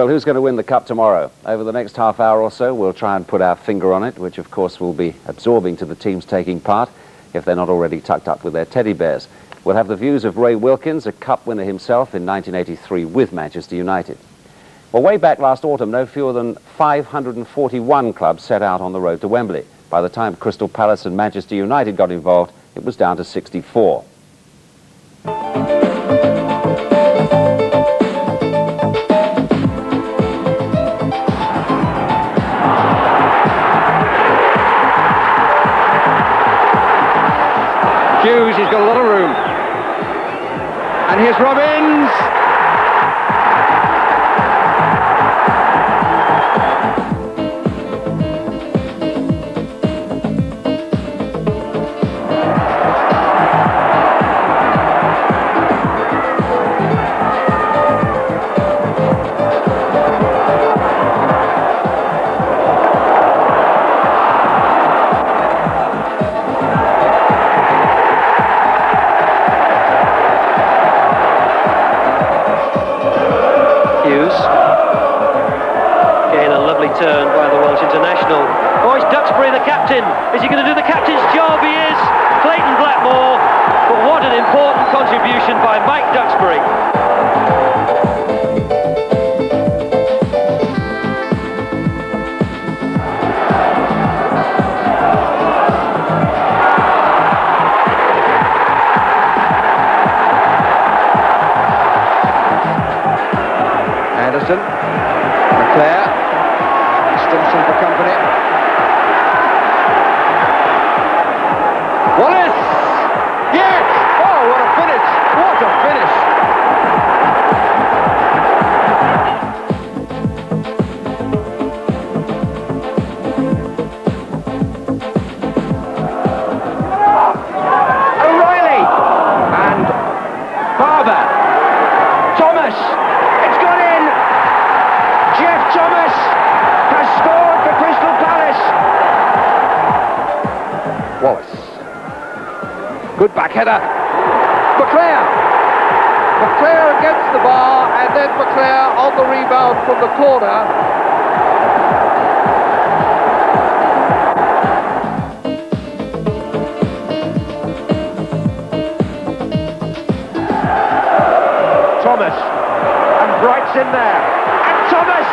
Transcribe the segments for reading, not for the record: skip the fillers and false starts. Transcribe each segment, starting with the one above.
Well, who's going to win the cup tomorrow? Over the next half hour or so, we'll try and put our finger on it, which of course will be absorbing to the teams taking part, if they're not already tucked up with their teddy bears. We'll have the views of Ray Wilkins, a cup winner himself in 1983 with Manchester United. Well, way back last autumn, no fewer than 541 clubs set out on the road to Wembley. By the time Crystal Palace and Manchester United got involved, it was down to 64. Hughes, he's got a lot of room. And here's Robbins. Turn by the Welsh international. Oh, it's Duxbury, the captain. Is he going to do the captain's job? He is. Clayton Blackmore. But what an important contribution by Mike Duxbury. Anderson. Leclerc. Stimson for company. Wallace! Yes! Oh, what a finish! What a finish! O'Reilly! And Barber. Thomas! It's gone in! Jeff Thomas has scored for Crystal Palace. Wallace. Good back header. McClare. McClare against the bar, and then McClare on the rebound from the corner. Thomas. And Bright's in there. And Thomas.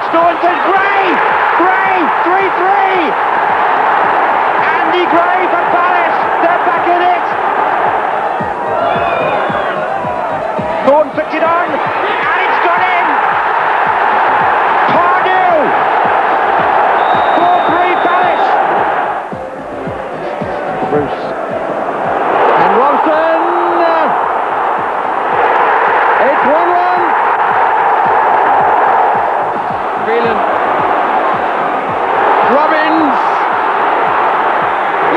Staunton, Gray! Gray! 3-3! Andy Gray for Palace! They're back in it! Thorne flicked it on, and it's gone in! Pardew! 4-3 Palace! Bruce. And Robson! It's 1-1! Phelan. Robbins.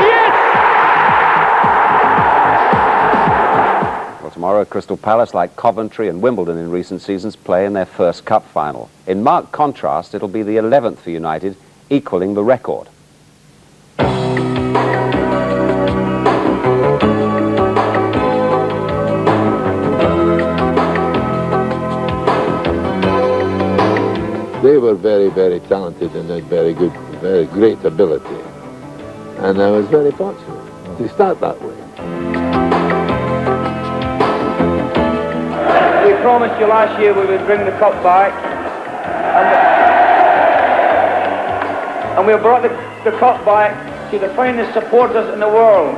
Yes! Well, tomorrow Crystal Palace, like Coventry and Wimbledon in recent seasons, play in their first cup final. In marked contrast, it'll be the 11th for United, equalling the record. They were very, very talented and had very good, very great ability. And I was very fortunate to start that way. We promised you last year we would bring the cup back. And we brought the cup back to the finest supporters in the world.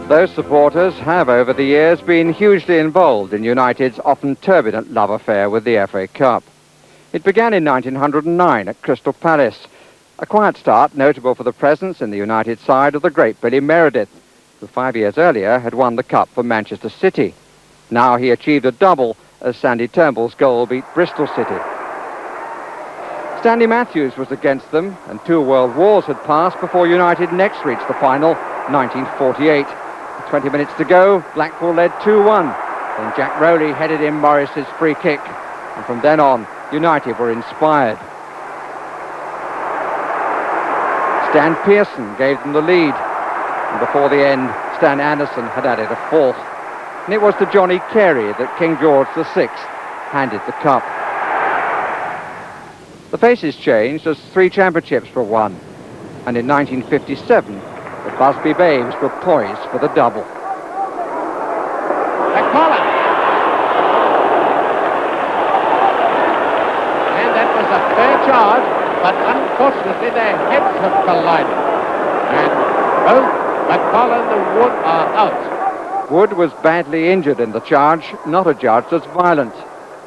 Those supporters have, over the years, been hugely involved in United's often turbulent love affair with the FA Cup. It began in 1909 at Crystal Palace, a quiet start notable for the presence in the United side of the great Billy Meredith, who 5 years earlier had won the Cup for Manchester City. Now he achieved a double as Sandy Turnbull's goal beat Bristol City. Stanley Matthews was against them, and 2 world wars had passed before United next reached the final, 1948. 20 minutes to go, Blackpool led 2-1. Then Jack Rowley headed in Morris's free kick. And from then on, United were inspired. Stan Pearson gave them the lead. And before the end, Stan Anderson had added a fourth. and it was to Johnny Carey that King George VI handed the cup. The faces changed as 3 championships were won, and in 1957, the Busby Babes were poised for the double. McMullen. And that was a fair charge, but unfortunately their heads have collided. And both McMullen and Wood are out. Wood was badly injured in the charge, not adjudged as violent,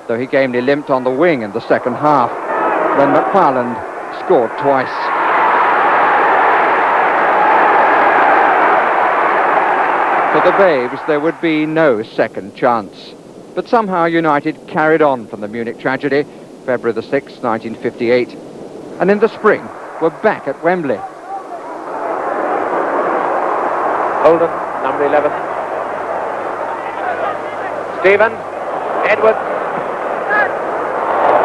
though he gamely limped on the wing in the second half, when McFarland scored twice. For the Babes, there would be no second chance. But somehow United carried on from the Munich tragedy, February the 6th, 1958, and in the spring were back at Wembley. Holden, number 11. Stephen, Edward.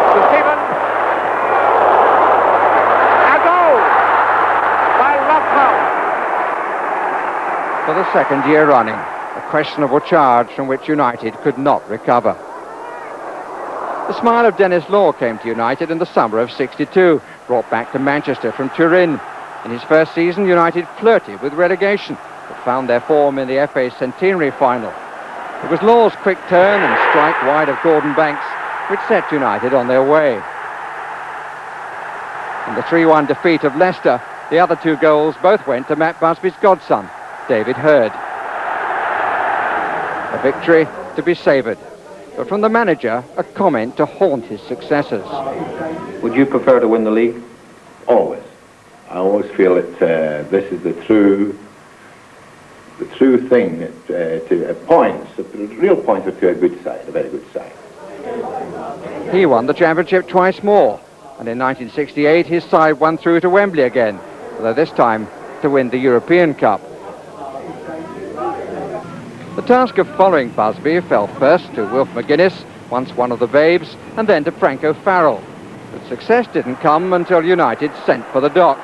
To Stephen. A goal by Rothwell. For the second year running, a questionable charge from which United could not recover. The smile of Dennis Law came to United in the summer of '62, brought back to Manchester from Turin. In his first season, United flirted with relegation, but found their form in the FA Centenary final. It was Law's quick turn and strike wide of Gordon Banks which set United on their way. In the 3-1 defeat of Leicester, the other 2 goals both went to Matt Busby's godson, David Hurd. A victory to be savoured, but from the manager, a comment to haunt his successors. Would you prefer to win the league? Always. I always feel that this is the true thing that to points, the real points are to a good side, a very good side. He won the championship twice more, and in 1968 his side won through to Wembley again, although this time to win the European Cup. The task of following Busby fell first to Wilf McGuinness, once one of the Babes, and then to Frank O'Farrell. But success didn't come until United sent for the dock.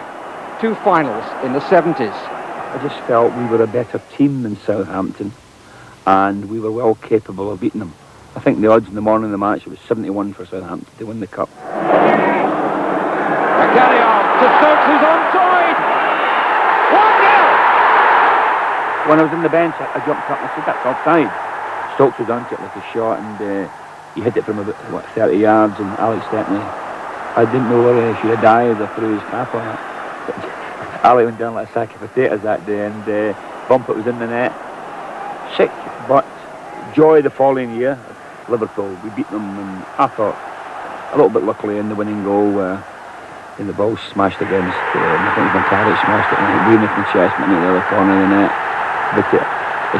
2 finals in the 70s. I just felt we were a better team than Southampton, and we were well capable of beating them. I think the odds in the morning of the match, it was 71 for Southampton to win the cup. Magalhaen to Stokes, who's onside. 1-0. When I was in the bench, I jumped up and I said, that's offside. Stokes was onto it like a shot, and he hit it from about 30 yards, and Alex Stepney, I didn't know whether he should have dived or threw his cap on it. But Ali went down like a sack of potatoes that day, and Bumpet was in the net. Sick, but joy the following year. Liverpool, we beat them, and I thought a little bit luckily in the winning goal where in the ball smashed against, I think McCarrick smashed it, and Greenick and Chessman in the other corner of the net. But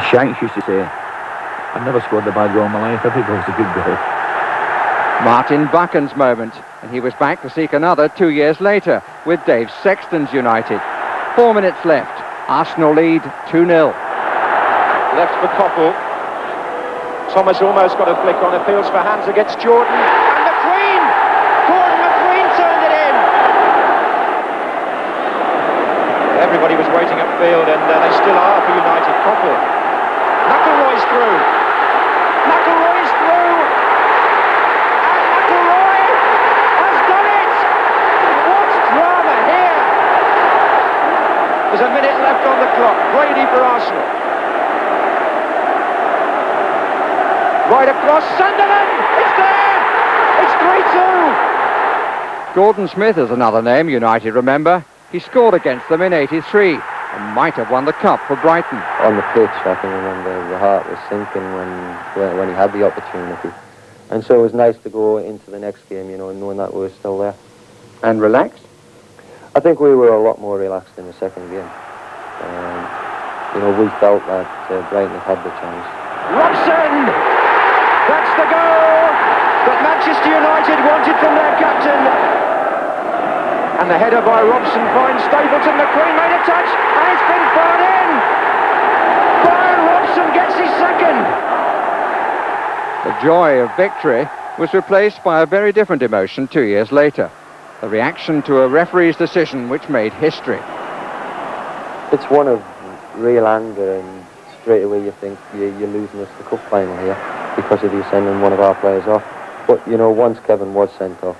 as Shanks used to say, I've never scored a bad goal in my life, every goal's a good goal. Martin Buchan's moment, and he was back to seek another 2 years later with Dave Sexton's United. 4 minutes left, Arsenal lead 2-0. Left for Koppel. Thomas almost got a flick on, appeals for hands against Jordan. And McQueen! Gordon McQueen turned it in! Everybody was waiting upfield, and they still are for United. Koppel. McElroy's through. McElroy's through! And McElroy has done it! What drama here! There's a minute left on the clock. Brady for Arsenal. Right across, Sunderland! It's there! It's 3-2! Gordon Smith is another name United remember. He scored against them in '83 and might have won the cup for Brighton. On the pitch, I can remember the heart was sinking when he had the opportunity. And so it was nice to go into the next game, you know, knowing that we were still there. And relaxed? I think we were a lot more relaxed in the second game. You know, we felt that Brighton had the chance. Robson! That's the goal that Manchester United wanted from their captain. And the header by Robson finds Stapleton. McQueen made a touch, and it's been fired in. Brian Robson gets his second. The joy of victory was replaced by a very different emotion 2 years later. The reaction to a referee's decision which made history. It's one of real anger and straight away you think you're losing us the cup final here because of you sending one of our players off. But, you know, once Kevin was sent off,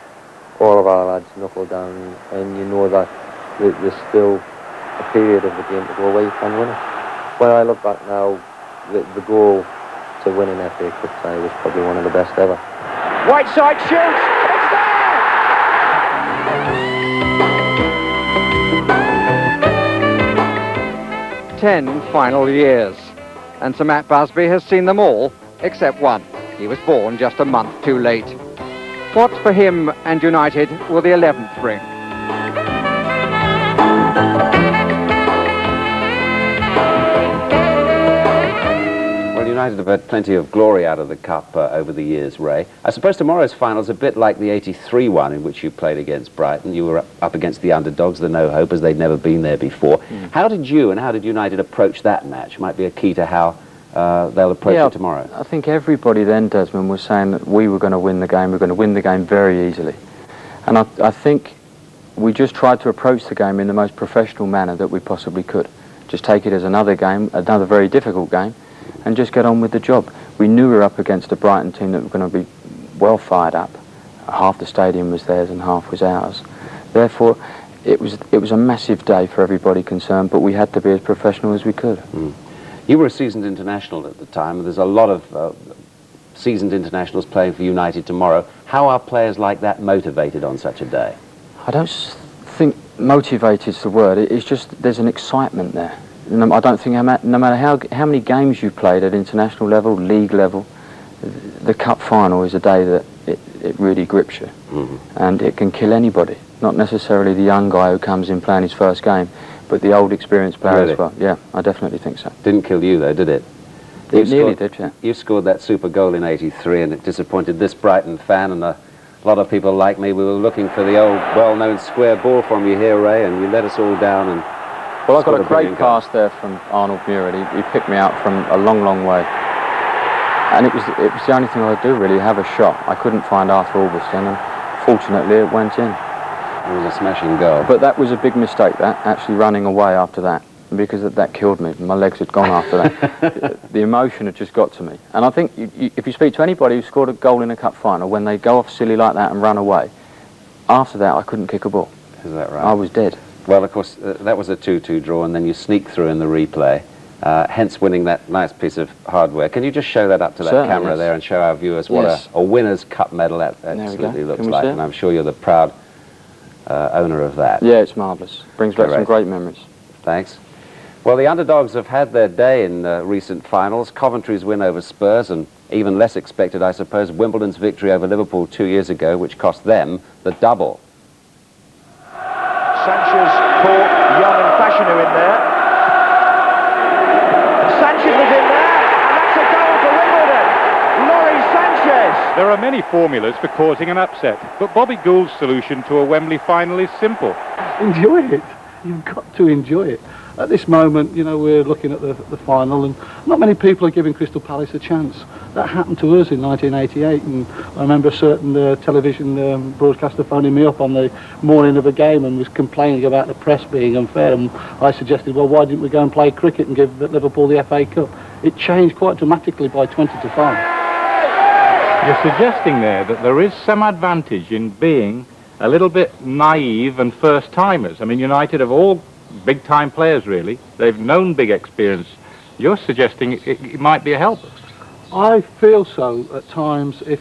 all of our lads knuckled down, and you know that there's still a period of the game to go where you can win it. When I look back now, the goal to win an FA Cup tie was probably one of the best ever. Whiteside shoots! It's there! 10 final years, and Sir Matt Busby has seen them all except one. He was born just a month too late. What for him and United will the 11th bring? Well, United have had plenty of glory out of the Cup over the years, Ray. I suppose tomorrow's final's a bit like the '83 one in which you played against Brighton. You were up against the underdogs, the no-hopers. They'd never been there before. How did you and how did United approach that match? Might be a key to how they'll approach it tomorrow. I think everybody then, Desmond, was saying that we were going to win the game. We're going to win the game very easily. And I think we just tried to approach the game in the most professional manner that we possibly could. Just take it as another game, another very difficult game, and just get on with the job. We knew we were up against a Brighton team that were going to be well fired up. Half the stadium was theirs and half was ours. Therefore, it was a massive day for everybody concerned, but we had to be as professional as we could. You were a seasoned international at the time, and there's a lot of seasoned internationals playing for United tomorrow. How are players like that motivated on such a day? I don't think motivated's the word. It's just there's an excitement there. I don't think no matter how many games you've played at international level, league level, the cup final is a day that it really grips you. And it can kill anybody, not necessarily the young guy who comes in playing his first game, but the old experienced player as well. Yeah, I definitely think so. Didn't kill you though, did it? It nearly did, yeah. You scored that super goal in '83 and it disappointed this Brighton fan and a lot of people like me. We were looking for the old well-known square ball from you here, Ray, and you let us all down. And well, I got a great pass there from Arnold Murad. He picked me out from a long, long way. And it was the only thing I could do, really, have a shot. I couldn't find Arthur Albiston, and fortunately it went in. It was a smashing goal. But that was a big mistake, that, actually running away after that, because that killed me. My legs had gone after that. The emotion had just got to me. And I think if you speak to anybody who scored a goal in a cup final, when they go off silly like that and run away, after that I couldn't kick a ball. Is that right? I was dead. Well, of course, that was a 2-2 draw, and then you sneak through in the replay, hence winning that nice piece of hardware. Can you just show that up to that camera there and show our viewers what a winner's cup medal absolutely looks like? And I'm sure you're the proud owner of that. Yeah, it's marvellous. Brings back some great memories. Thanks. Well, the underdogs have had their day in recent finals. Coventry's win over Spurs, and even less expected, I suppose, Wimbledon's victory over Liverpool 2 years ago, which cost them the double. Sanchez caught Young and Fashanu in there. And Sanchez was in there, and that's a goal for Wimbledon. Laurie Sanchez. There are many formulas for causing an upset, but Bobby Gould's solution to a Wembley final is simple. Enjoy it. You've got to enjoy it. At this moment, you know, we're looking at the final, and not many people are giving Crystal Palace a chance. That happened to us in 1988, and I remember a certain television broadcaster phoning me up on the morning of a game and was complaining about the press being unfair, and I suggested, well, why didn't we go and play cricket and give Liverpool the FA Cup? It changed quite dramatically by 20-5. You're suggesting there that there is some advantage in being a little bit naive and first-timers. I mean, United have all big-time players, really. They've known big experience. You're suggesting it might be a help. I feel so at times if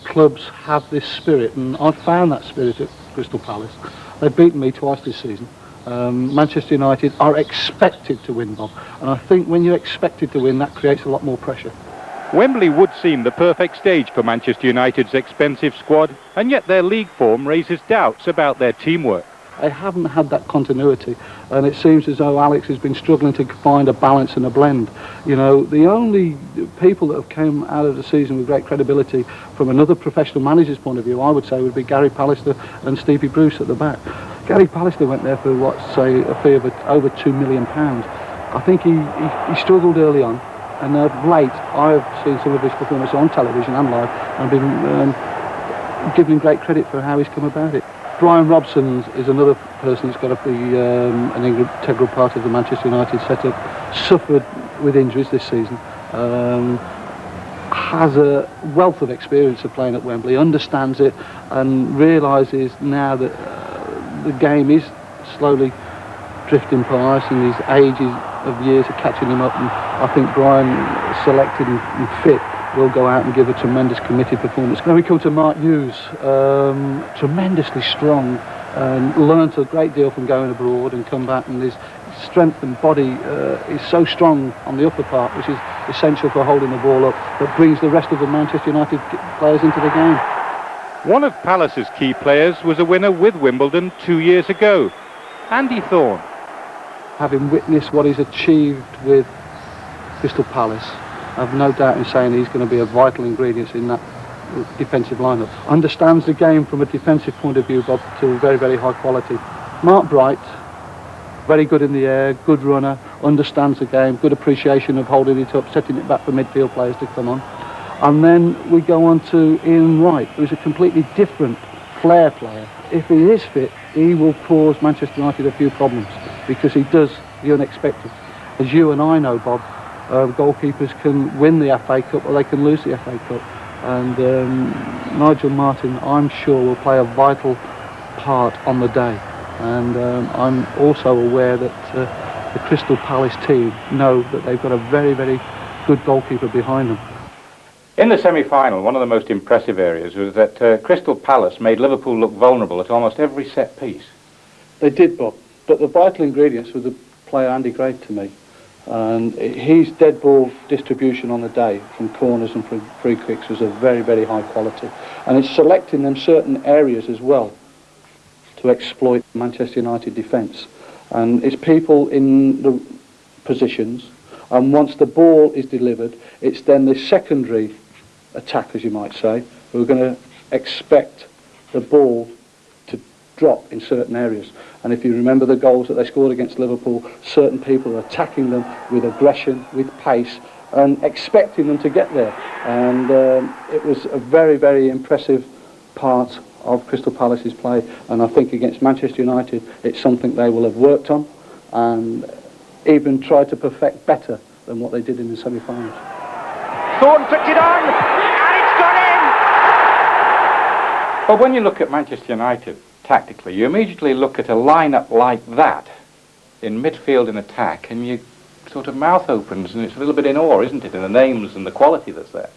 clubs have this spirit, and I've found that spirit at Crystal Palace. They've beaten me twice this season. Manchester United are expected to win, Bob, and I think when you're expected to win, that creates a lot more pressure. Wembley would seem the perfect stage for Manchester United's expensive squad, and yet their league form raises doubts about their teamwork. They haven't had that continuity, and it seems as though Alex has been struggling to find a balance and a blend. You know, the only people that have come out of the season with great credibility from another professional manager's point of view, I would say, would be Gary Pallister and Stevie Bruce at the back. Gary Pallister went there for, say, a fee of over £2 million. I think he struggled early on, and of late, I've seen some of his performances on television and live, and been giving him great credit for how he's come about it. Brian Robson is another person who's got to be an integral part of the Manchester United setup. Suffered with injuries this season, has a wealth of experience of playing at Wembley, understands it, and realises now that the game is slowly drifting past, and his ages of years are catching him up. And I think Brian, selected and fit, will go out and give a tremendous committed performance. Then we come to Mark Hughes, tremendously strong, and learnt a great deal from going abroad and come back, and his strength and body is so strong on the upper part, which is essential for holding the ball up, that brings the rest of the Manchester United players into the game. One of Palace's key players was a winner with Wimbledon 2 years ago, Andy Thorne. Having witnessed what he's achieved with Crystal Palace, I have no doubt in saying he's going to be a vital ingredient in that defensive lineup. Understands the game from a defensive point of view, Bob, to very, very high quality. Mark Bright, very good in the air, good runner, understands the game, good appreciation of holding it up, setting it back for midfield players to come on. And then we go on to Ian Wright, who's a completely different flair player. If he is fit, he will cause Manchester United a few problems, because he does the unexpected. As you and I know, Bob, goalkeepers can win the FA Cup or they can lose the FA Cup. And Nigel Martin, I'm sure, will play a vital part on the day. And I'm also aware that the Crystal Palace team know that they've got a very, very good goalkeeper behind them. In the semi-final, one of the most impressive areas was that Crystal Palace made Liverpool look vulnerable at almost every set piece. They did, Bob, but the vital ingredients were the player Andy Gray to me. And his dead ball distribution on the day from corners and from free kicks was of very, very high quality. And it's selecting them certain areas as well to exploit Manchester United defence. And it's people in the positions, and once the ball is delivered, it's then the secondary attack, as you might say, who are going to expect the ball to drop in certain areas. And if you remember the goals that they scored against Liverpool, certain people are attacking them with aggression, with pace, and expecting them to get there. And it was a very, very impressive part of Crystal Palace's play. And I think against Manchester United, it's something they will have worked on and even tried to perfect better than what they did in the semi-finals. Thorne flicked it on, and it's gone in! But when you look at Manchester United tactically, you immediately look at a lineup like that in midfield and attack, and you sort of mouth opens, and it's a little bit in awe, isn't it, in the names and the quality that's there.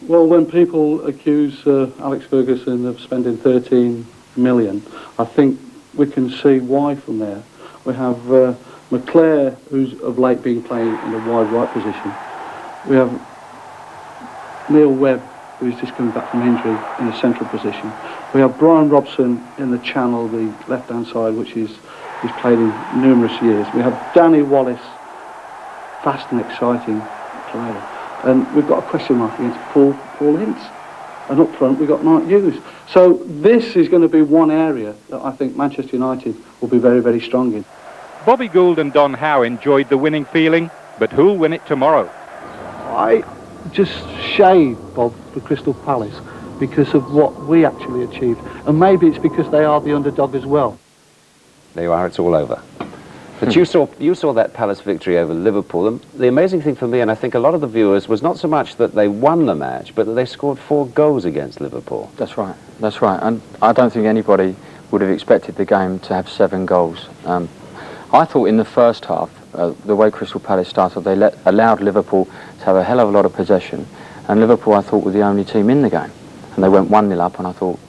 Well, when people accuse Alex Ferguson of spending 13 million, I think we can see why from there. We have McClare, who's of late been playing in a wide right position. We have Neil Webb, who's just coming back from injury, in a central position. We have Brian Robson in the channel, the left-hand side, which he's played in numerous years. We have Danny Wallace, fast and exciting player. And we've got a question mark against Paul Ince. And up front, we've got Mark Hughes. So this is going to be one area that I think Manchester United will be very, very strong in. Bobby Gould and Don Howe enjoyed the winning feeling, but who'll win it tomorrow? I just shade, Bob, for Crystal Palace because of what we actually achieved. And maybe it's because they are the underdog as well. There you are, it's all over. But you saw that Palace victory over Liverpool. And the amazing thing for me, and I think a lot of the viewers, was not so much that they won the match, but that they scored 4 goals against Liverpool. That's right, that's right. And I don't think anybody would have expected the game to have 7 goals. I thought in the first half, the way Crystal Palace started, they allowed Liverpool to have a hell of a lot of possession. And Liverpool, I thought, were the only team in the game. And they went 1-0 up, and I thought,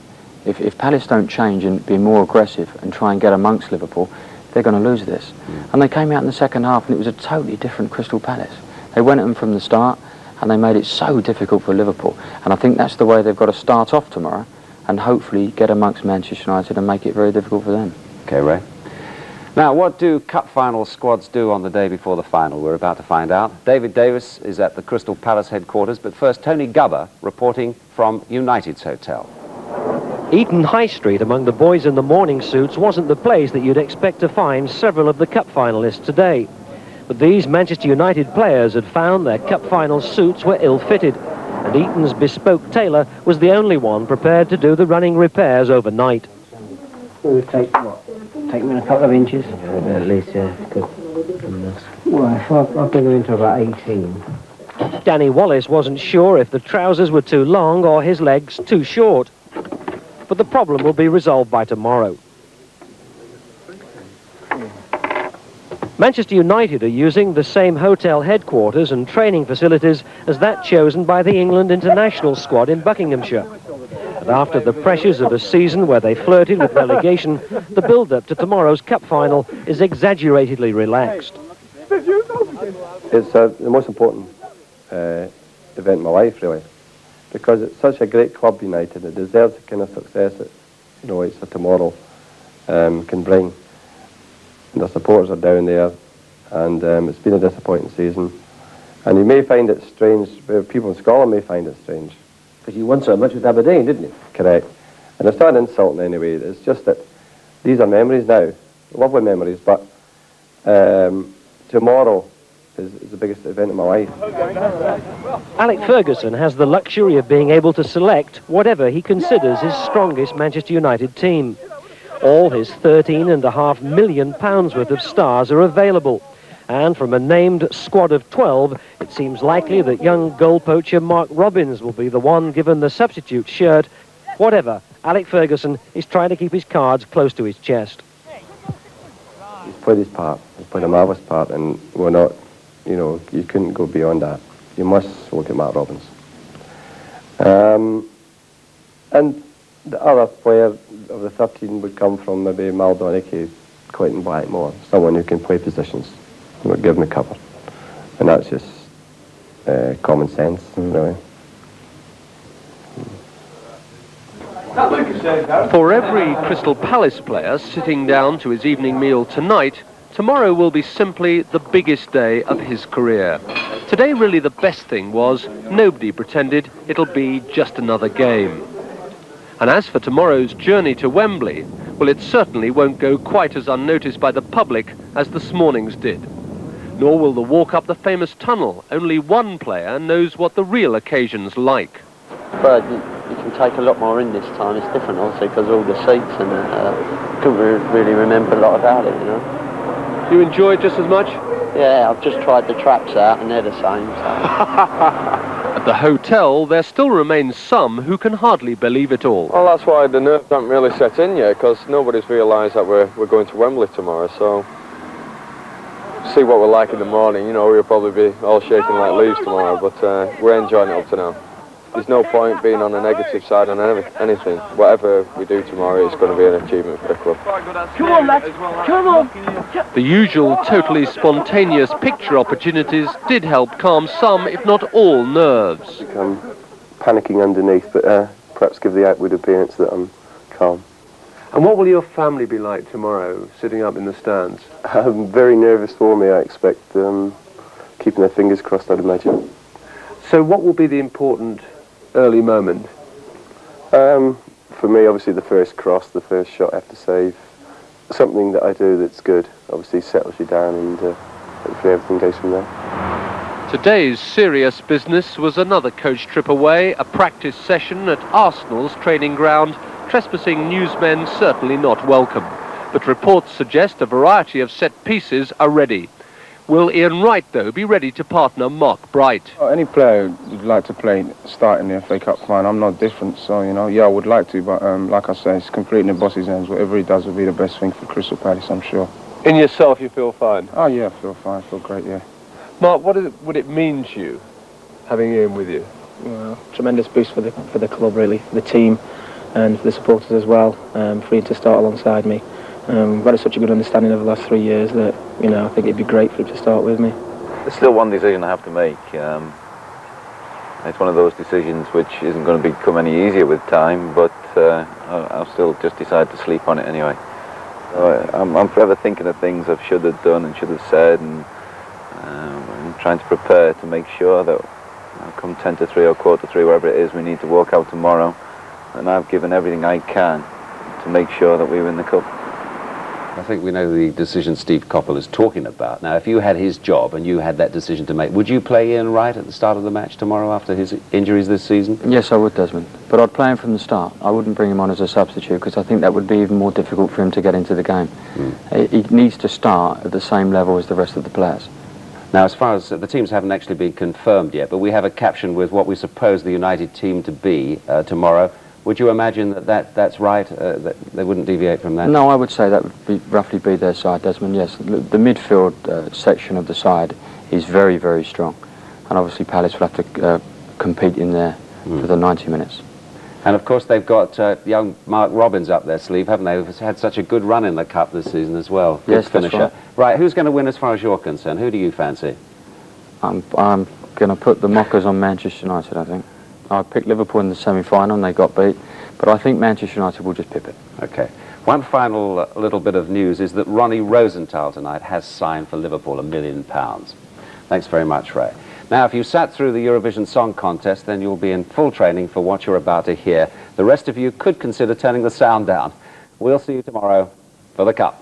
if Palace don't change and be more aggressive and try and get amongst Liverpool, they're going to lose this. And they came out in the second half, and it was a totally different Crystal Palace. They went at them from the start, and they made it so difficult for Liverpool. And I think that's the way they've got to start off tomorrow, and hopefully get amongst Manchester United and make it very difficult for them. Okay, Ray. Now, what do cup final squads do on the day before the final? We're about to find out. David Davis is at the Crystal Palace headquarters, but first Tony Gubber reporting from United's hotel. Eton High Street among the boys in the morning suits wasn't the place that you'd expect to find several of the cup finalists today. But these Manchester United players had found their cup final suits were ill-fitted, and Eton's bespoke tailor was the only one prepared to do the running repairs overnight. It would take, what? Take me a couple of inches? At least, yeah. Good. Well, I've been into about 18. Danny Wallace wasn't sure if the trousers were too long or his legs too short. But the problem will be resolved by tomorrow. Manchester United are using the same hotel headquarters and training facilities as that chosen by the England international squad in Buckinghamshire. And after the pressures of a season where they flirted with relegation, the build-up to tomorrow's cup final is exaggeratedly relaxed. It's the most important event in my life, really, because it's such a great club, United. It deserves the kind of success that, you know, it's a tomorrow can bring. And the supporters are down there, and it's been a disappointing season. And you may find it strange, people in Scotland may find it strange. Because you won so much with Aberdeen, didn't you? Correct. And it's not an insult in any way. It's just that these are memories now, lovely memories, but tomorrow is the biggest event of my life. Alec Ferguson has the luxury of being able to select whatever he considers his strongest Manchester United team. All his £13.5 million worth of stars are available. And from a named squad of 12, it seems likely that young goal poacher Mark Robbins will be the one given the substitute shirt. Whatever, Alec Ferguson is trying to keep his cards close to his chest. He's played his part. He's played a marvellous part, and we're not, you know, you couldn't go beyond that. You must look at Mark Robbins. And the other player of the 13 would come from maybe Maldonicky, Clayton Blackmore, someone who can play positions. We'll give him a cover. And that's just common sense, really. For every Crystal Palace player sitting down to his evening meal tonight, tomorrow will be simply the biggest day of his career. Today, really, the best thing was nobody pretended it'll be just another game. And as for tomorrow's journey to Wembley, well, it certainly won't go quite as unnoticed by the public as this morning's did. Nor will the walk up the famous tunnel. Only one player knows what the real occasion's like. But you can take a lot more in this time. It's different, obviously, because of all the seats, and couldn't really remember a lot about it, you know. Do you enjoy it just as much? Yeah, I've just tried the traps out, and they're the same. So. At the hotel, there still remains some who can hardly believe it all. Well, that's why the nerves haven't really set in yet, because nobody's realised that we're going to Wembley tomorrow, so see what we're like in the morning. You know, we'll probably be all shaking like leaves tomorrow, but we're enjoying it up to now. There's no point being on the negative side on anything. Whatever we do tomorrow, it's going to be an achievement for the club. Come on, lads! Come on! The usual totally spontaneous picture opportunities did help calm some, if not all, nerves. I'm panicking underneath, but perhaps give the outward appearance that I'm calm. And what will your family be like tomorrow, sitting up in the stands? Very nervous for me, I expect. Keeping their fingers crossed, I'd imagine. So what will be the important early moment? For me, obviously the first cross, the first shot I have to save. Something that I do that's good, obviously settles you down, and hopefully everything goes from there. Today's serious business was another coach trip away, a practice session at Arsenal's training ground. Trespassing newsmen certainly not welcome, but reports suggest a variety of set pieces are ready. Will Ian Wright, though, be ready to partner Mark Bright? Any player would like to play start in the FA Cup final. I'm not different, so, you know, yeah, I would like to, but like I say, it's completely in the boss's hands. Whatever he does will be the best thing for Crystal Palace, I'm sure. In yourself, you feel fine? Oh, yeah, I feel fine. I feel great, yeah. Mark, what would it mean to you, having Ian with you? Well, tremendous boost for the club, really, for the team, and for the supporters as well, for him to start alongside me. We've had such a good understanding over the last 3 years that, you know, I think it'd be great for him to start with me. There's still one decision I have to make. It's one of those decisions which isn't going to become any easier with time, but I'll still just decide to sleep on it anyway. I'm forever thinking of things I should have done and should have said, and I'm trying to prepare to make sure that come 10 to 3 or quarter to 3, wherever it is we need to walk out tomorrow, and I've given everything I can to make sure that we win the cup. I think we know the decision Steve Coppell is talking about. Now, if you had his job and you had that decision to make, would you play Ian Wright at the start of the match tomorrow after his injuries this season? Yes, I would, Desmond. But I'd play him from the start. I wouldn't bring him on as a substitute because I think that would be even more difficult for him to get into the game. He needs to start at the same level as the rest of the players. Now, as far as the teams haven't actually been confirmed yet, but we have a caption with what we suppose the United team to be tomorrow. Would you imagine that's right, that they wouldn't deviate from that? No, I would say that would roughly be their side, Desmond, yes. The midfield section of the side is very, very strong. And obviously Palace will have to compete in there for the 90 minutes. And of course they've got young Mark Robbins up their sleeve, haven't they? They've had such a good run in the Cup this season as well. Good Yes, finisher. that's Right, who's going to win as far as you're concerned? Who do you fancy? I'm going to put the Mockers on Manchester United, I think. I picked Liverpool in the semi-final and they got beat, but I think Manchester United will just pip it. Okay. One final little bit of news is that Ronnie Rosenthal tonight has signed for Liverpool £1 million. Thanks very much, Ray. Now, if you sat through the Eurovision Song Contest, then you'll be in full training for what you're about to hear. The rest of you could consider turning the sound down. We'll see you tomorrow for the Cup.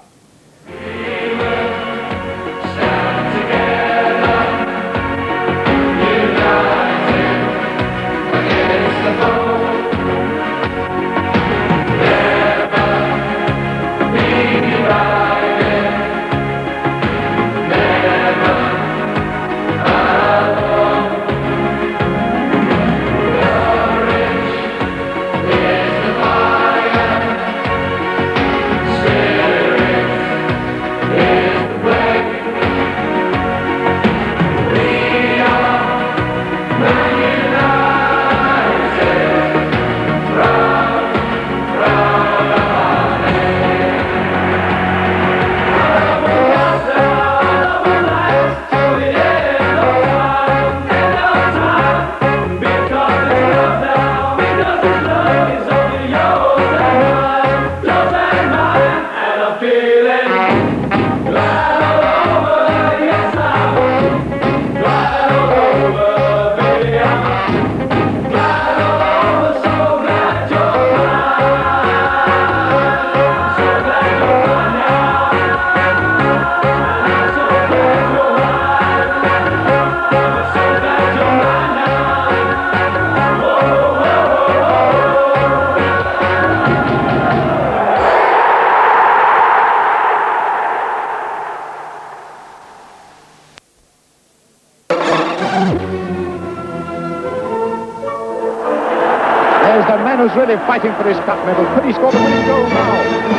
There's the man who's really fighting for his cup medal. Could he score the winning goal now?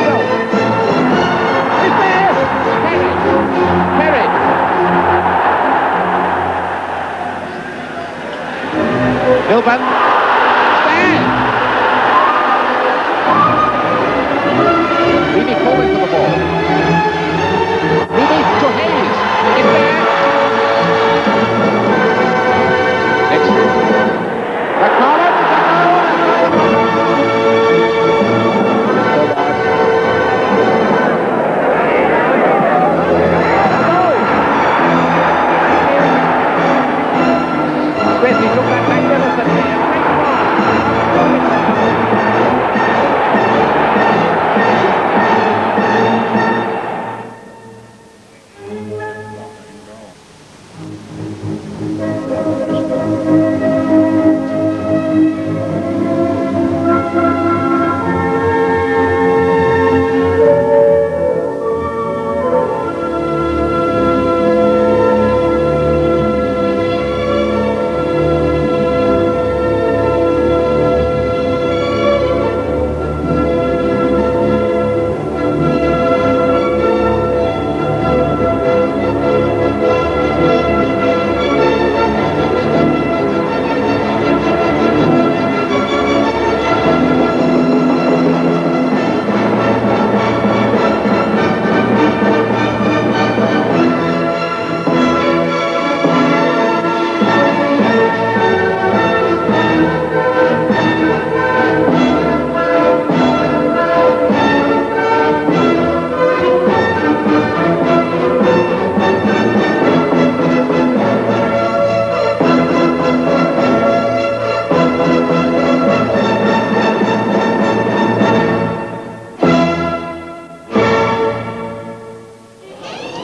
No. He's there! Perry! Milban. There! Levy calling for the ball. Levy to Hayes. In there. The corner.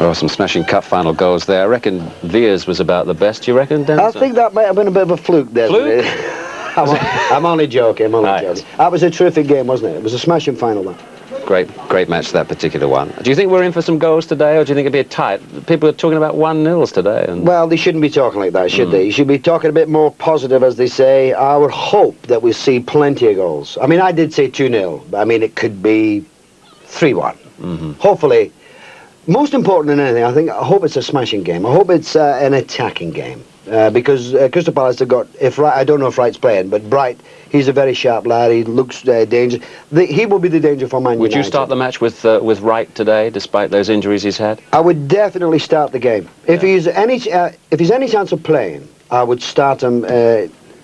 Oh, some smashing cup final goals there. I reckon Viers was about the best. Do you reckon, Dennis? I think that might have been a bit of a fluke there. Fluke? I'm only joking, That was a terrific game, wasn't it? It was a smashing final, that. Great match, that particular one. Do you think we're in for some goals today, or do you think it'll be a tight? People are talking about 1-0s today. And well, they shouldn't be talking like that, should they? You should be talking a bit more positive, as they say. I would hope that we see plenty of goals. I mean, I did say 2-0, but I mean, it could be 3-1. Hopefully, most important than anything, I hope it's a smashing game. I hope it's an attacking game. Because Crystal Palace have got, I don't know if Wright's playing, but Bright, he's a very sharp lad. He looks dangerous. He will be the danger for Man United. Would you start the match with Wright today, despite those injuries he's had? I would definitely start the game. If he's any chance of playing, I would start him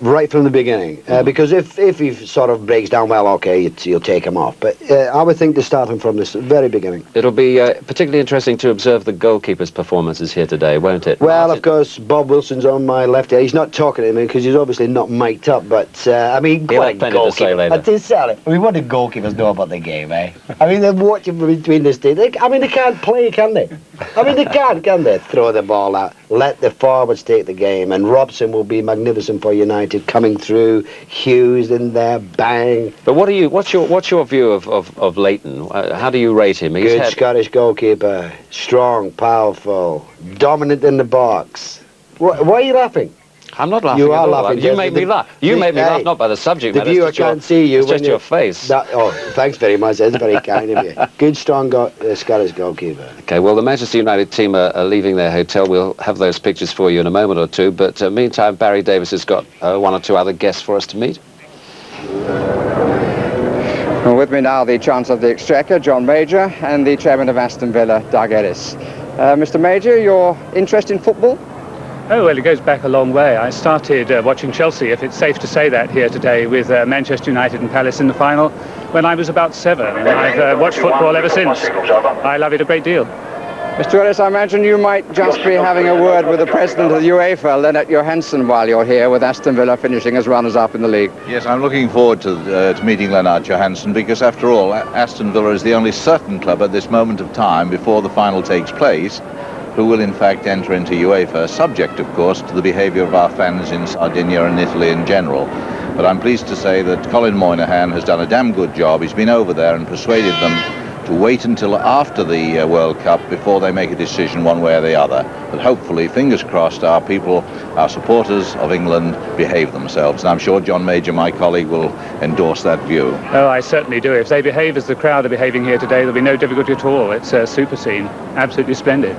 right from the beginning. Because if he sort of breaks down, well, okay, you'll take him off. But I would think to start him from the very beginning. It'll be particularly interesting to observe the goalkeeper's performances here today, won't it? Well, of course, Bob Wilson's on my left here. He's not talking to me because he's obviously not mic'd up, but, I mean, he'll have plenty to say later. I mean, what do goalkeepers know about the game, eh? I mean, they're watching between the stage. I mean, they can't play, can they? I mean, they can't, can they? Throw the ball out, let the forwards take the game, and Robson will be magnificent for United, coming through, Hughes in there, bang. But what's your view of Leighton? How do you rate him? Good Scottish goalkeeper, strong, powerful, dominant in the box. Why are you laughing? I'm not laughing. You are laughing. You made me laugh. You made me laugh, not by the subject matter. The viewer can't see you. It's just your face. Oh, thanks very much. That's very kind of you. Good, strong Scottish goalkeeper. Okay, well, the Manchester United team are leaving their hotel. We'll have those pictures for you in a moment or two. But meantime, Barry Davis has got one or two other guests for us to meet. Well, with me now, the Chancellor of the Exchequer, John Major, and the Chairman of Aston Villa, Doug Ellis. Mr. Major, your interest in football? Oh, well, it goes back a long way. I started watching Chelsea, if it's safe to say that here today, with Manchester United and Palace in the final when I was about 7, and I've watched football ever since. I love it a great deal. Mr. Ellis, I imagine you might just be having a word with the President of the UEFA, Lennart Johansson, while you're here, with Aston Villa finishing as runners-up in the league. Yes, I'm looking forward to meeting Lennart Johansson, because after all, Aston Villa is the only certain club at this moment of time, before the final takes place, who will in fact enter into UEFA, subject of course to the behaviour of our fans in Sardinia and Italy in general. But I'm pleased to say that Colin Moynihan has done a damn good job. He's been over there and persuaded them to wait until after the World Cup before they make a decision one way or the other. But hopefully, fingers crossed, our people, our supporters of England behave themselves. And I'm sure John Major, my colleague, will endorse that view. Oh, I certainly do. If they behave as the crowd are behaving here today, there'll be no difficulty at all. It's a super scene. Absolutely splendid.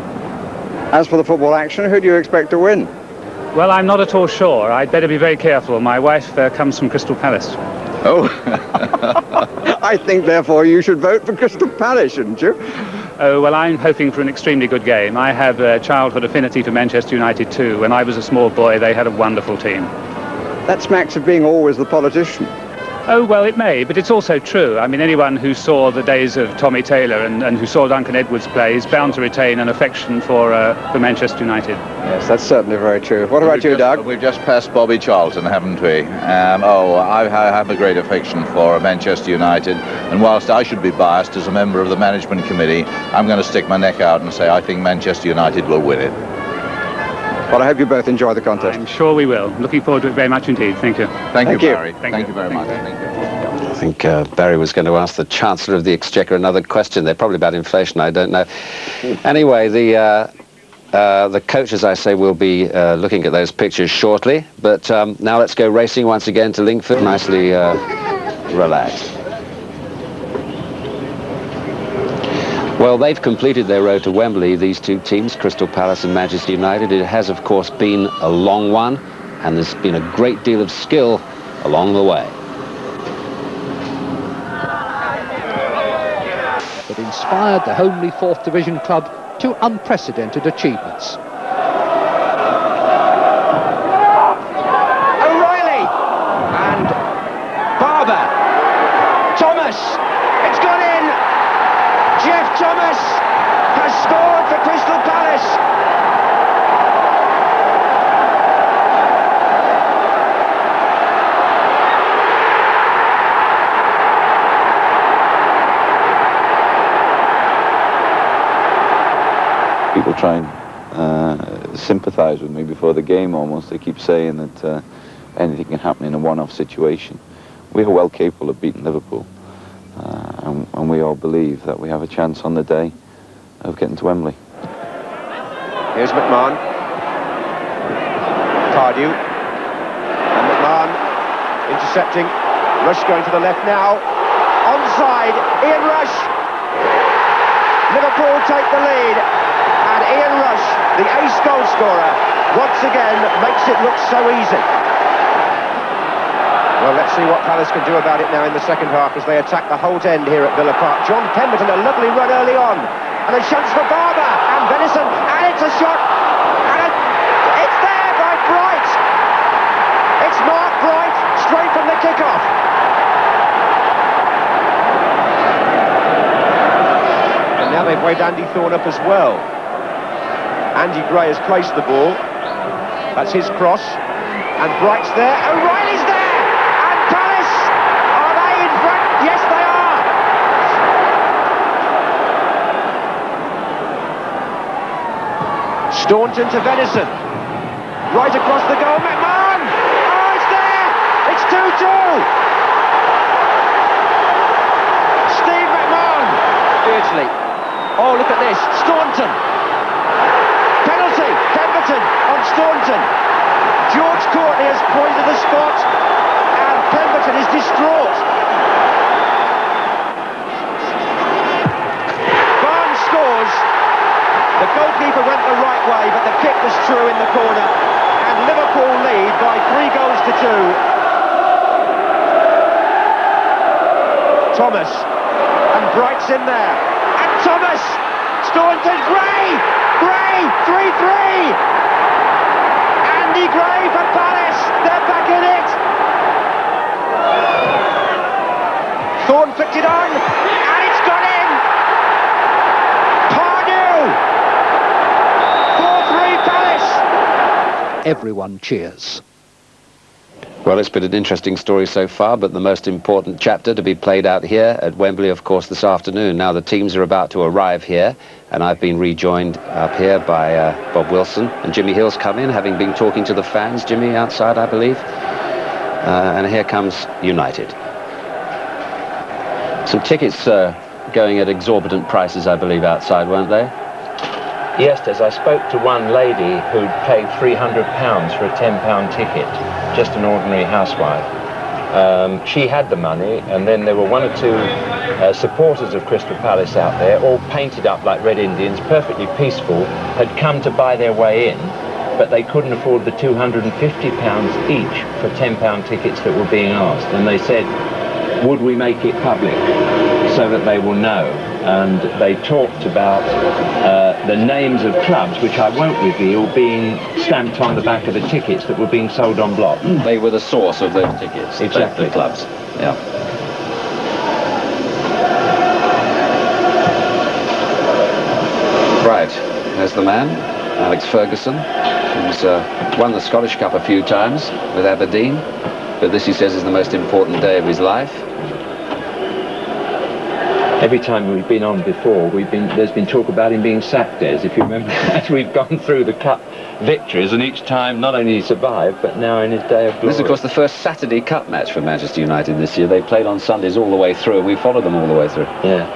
As for the football action, who do you expect to win? Well, I'm not at all sure. I'd better be very careful. My wife comes from Crystal Palace. Oh, I think therefore you should vote for Crystal Palace, shouldn't you? Oh, well, I'm hoping for an extremely good game. I have a childhood affinity for Manchester United too. When I was a small boy, they had a wonderful team. That smacks of being always the politician. Oh, well, it may, but it's also true. I mean, anyone who saw the days of Tommy Taylor and who saw Duncan Edwards play is bound to retain an affection for Manchester United. Yes, that's certainly very true. What about you, Doug? We've just passed Bobby Charlton, haven't we? I have a great affection for Manchester United, and whilst I should be biased as a member of the management committee, I'm going to stick my neck out and say I think Manchester United will win it. Well, I hope you both enjoy the contest. I'm sure we will. Looking forward to it very much indeed. Thank you. Thank you, Barry. Thank you very much. Thank you. I think Barry was going to ask the Chancellor of the Exchequer another question. They're probably about inflation, I don't know. Anyway, the coach, as I say, will be looking at those pictures shortly. But now let's go racing once again to Lingford. Nicely relaxed. Well, they've completed their road to Wembley, these two teams, Crystal Palace and Manchester United. It has, of course, been a long one, and there's been a great deal of skill along the way. That inspired the homely 4th Division club to unprecedented achievements. O'Reilly and Barber. Thomas, it's gone in. Jeff Thomas has scored for Crystal Palace. People try and sympathise with me before the game almost. They keep saying that anything can happen in a one-off situation. We are well capable of beating Liverpool. and we all believe that we have a chance on the day of getting to Wembley. Here's McMahon. Cardew. And McMahon intercepting. Rush going to the left now. Onside. Ian Rush. Liverpool take the lead. And Ian Rush, the ace goal scorer, once again makes it look so easy. Well, let's see what Palace can do about it now in the second half as they attack the Holt end here at Villa Park. John Pemberton, a lovely run early on. And a chance for Barber and Venison. And it's a shot. And it's there by Bright. It's Mark Bright, straight from the kickoff. And now they've waved Andy Thorne up as well. Andy Gray has placed the ball. That's his cross. And Bright's there. O'Reilly's there! And Palace! Are they in front? Yes, they are! Staunton to Venison. Right across the goal. McMahon! Oh, it's there! It's 2-2! Steve McMahon! Beardsley. Oh, look at this. Staunton. Penalty. Pemberton on Staunton. George Courtney has pointed the spot. And Pemberton is distraught. Barnes scores. The goalkeeper went the right way, but the kick was true in the corner. And Liverpool lead by 3 goals to 2. Thomas. And Bright's in there. And Thomas. Staunton. Gray. Gray. 3-3. Andy Gray for Palace. They're back in it. Thorne flicked it on. And it's gone in. Pardew. 4-3 Palace. Everyone cheers. Well, it's been an interesting story so far, but the most important chapter to be played out here at Wembley, of course, this afternoon. Now the teams are about to arrive here, and I've been rejoined up here by Bob Wilson, and Jimmy Hill's come in, having been talking to the fans, Jimmy, outside, I believe. And here comes United. Some tickets going at exorbitant prices, I believe, outside, weren't they? Yes, Des, I spoke to one lady who'd paid £300 for a £10 ticket, just an ordinary housewife. She had the money, and then there were 1 or 2 supporters of Crystal Palace out there, all painted up like Red Indians, perfectly peaceful, had come to buy their way in, but they couldn't afford the £250 each for £10 tickets that were being asked. And they said, would we make it public so that they will know? And they talked about the names of clubs, which I won't reveal, being stamped on the back of the tickets that were being sold on block. They were the source of those tickets. Exactly. The clubs. Yeah. Right. There's the man, Alex Ferguson, who's won the Scottish Cup a few times with Aberdeen, but this, he says, is the most important day of his life. Every time we've been on before, there's been talk about him being sacked, Des, if you remember that. We've gone through the cup victories, and each time not only he survived, but now in his day of glory. This is, of course, the first Saturday Cup match for Manchester United this year. They played on Sundays all the way through, and we followed them all the way through. Yeah.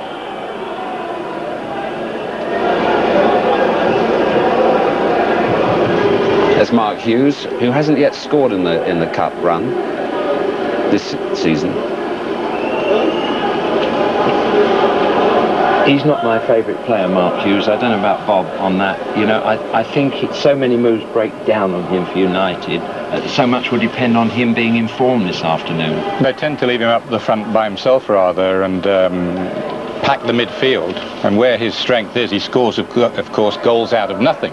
There's Mark Hughes, who hasn't yet scored in the Cup run this season. He's not my favourite player, Mark Hughes. I don't know about Bob on that. You know, I think so many moves break down on him for United. So much will depend on him being in form this afternoon. They tend to leave him up the front by himself, rather, and pack the midfield. And where his strength is, he scores, of course, goals out of nothing.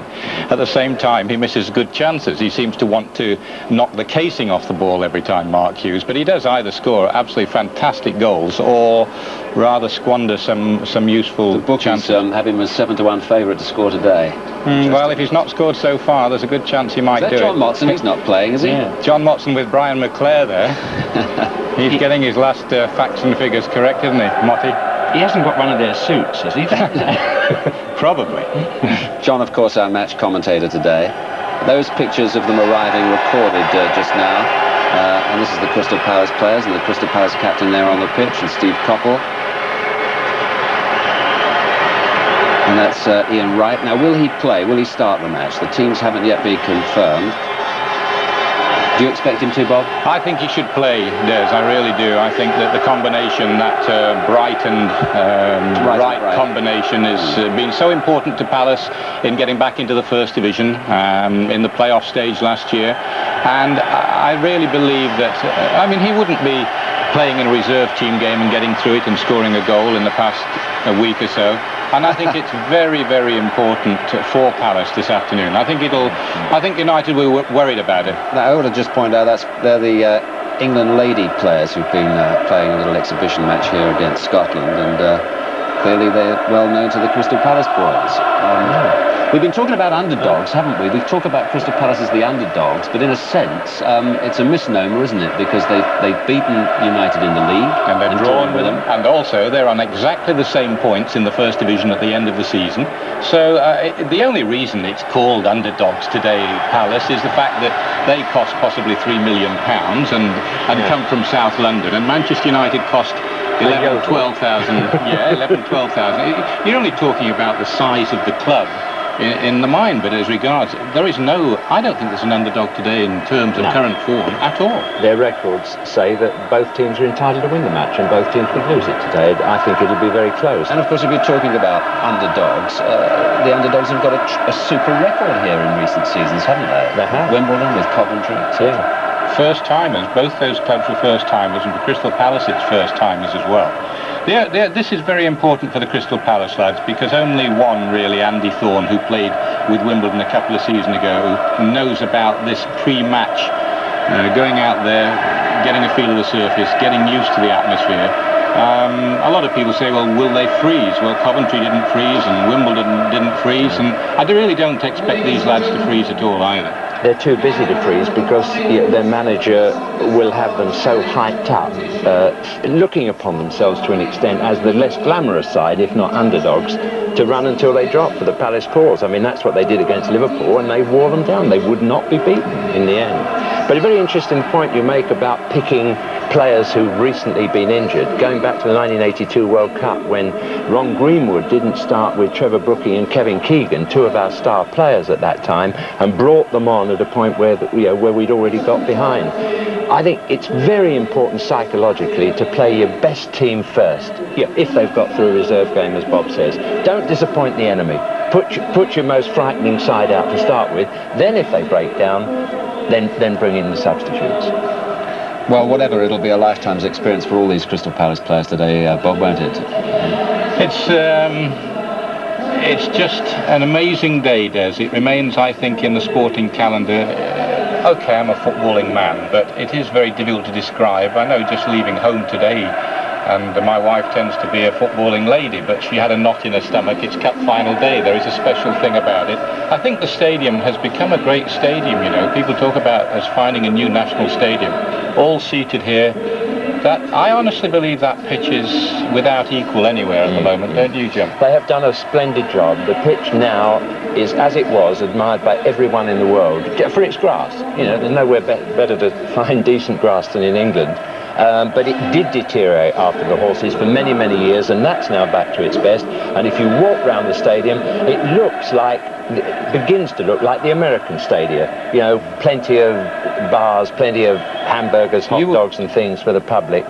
At the same time, he misses good chances. He seems to want to knock the casing off the ball every time, Mark Hughes. But he does either score absolutely fantastic goals or rather squander some useful chances. Have him as 7-1 favourite to score today. Well, if he's not scored so far, there's a good chance he might do it. Is that John Motson? He's not playing, is he? Yeah. John Motson with Brian McClare there. He's getting his last facts and figures correct, isn't he, Motty? He hasn't got one of their suits, has he? Probably. John, of course, our match commentator today. Those pictures of them arriving recorded just now. And this is the Crystal Palace players and the Crystal Palace captain there on the pitch, and Steve Coppell. And that's Ian Wright. Now, will he play? Will he start the match? The teams haven't yet been confirmed. Do you expect him to, Bob? I think he should play, Des. I really do. I think that the combination, that Bright and Wright combination, has been so important to Palace in getting back into the First Division in the playoff stage last year. And I really believe that, I mean, he wouldn't be playing in a reserve team game and getting through it and scoring a goal in the past week or so. And I think it's very, very important for Palace this afternoon. I think United were worried about it. Now, I ought to just point out they're the England lady players who've been playing a little exhibition match here against Scotland, and clearly they're well known to the Crystal Palace boys. We've been talking about underdogs, haven't we? We've talked about Crystal Palace as the underdogs, but in a sense, it's a misnomer, isn't it? Because they've beaten United in the league and they've drawn with them, and also they're on exactly the same points in the First Division at the end of the season. So the only reason it's called underdogs today, Palace, is the fact that they cost possibly £3 million and come from South London, and Manchester United cost 11,000, 12,000. Yeah, 11,000, 12,000. You're only talking about the size of the club in the mind, but as regards, I don't think there's an underdog today in terms of current form at all. Their records say that both teams are entitled to win the match and both teams could lose it today. I think it'll be very close. And of course, if you're talking about underdogs, the underdogs have got a super record here in recent seasons, haven't they? They have. Wimbledon with Coventry. Yeah. First-timers, both those clubs were first-timers, and for Crystal Palace it's first-timers as well. This is very important for the Crystal Palace lads, because only one, really, Andy Thorne, who played with Wimbledon a couple of seasons ago, who knows about this pre-match, going out there, getting a feel of the surface, getting used to the atmosphere. A lot of people say, well, will they freeze? Well, Coventry didn't freeze and Wimbledon didn't freeze, and I really don't expect these lads to freeze at all either. They're too busy to freeze because their manager will have them so hyped up, looking upon themselves to an extent as the less glamorous side, if not underdogs, to run until they drop for the Palace cause. I mean, that's what they did against Liverpool, and they wore them down. They would not be beaten in the end. But a very interesting point you make about picking players who've recently been injured, going back to the 1982 World Cup when Ron Greenwood didn't start with Trevor Brookie and Kevin Keegan, two of our star players at that time, and brought them on at a point where we'd already got behind. I think it's very important psychologically to play your best team first, if they've got through a reserve game, as Bob says. Don't disappoint the enemy. Put your most frightening side out to start with. Then if they break down, then bring in the substitutes. Well, whatever, it'll be a lifetime's experience for all these Crystal Palace players today, Bob, won't it? It's just an amazing day, Des. It remains, I think, in the sporting calendar. Okay, I'm a footballing man, but it is very difficult to describe. I know just leaving home today, and my wife tends to be a footballing lady, but she had a knot in her stomach. It's cup final day. There is a special thing about it. I think the stadium has become a great stadium, you know. People talk about us finding a new national stadium. All seated here. I honestly believe that pitch is without equal anywhere at the moment, don't you, Jim? They have done a splendid job. The pitch now is, as it was, admired by everyone in the world for its grass. You know, there's nowhere better to find decent grass than in England. But it did deteriorate after the horses for many, many years, and that's now back to its best. And if you walk round the stadium, it begins to look like the American Stadium. You know, plenty of bars, plenty of hamburgers, hot dogs and things for the public.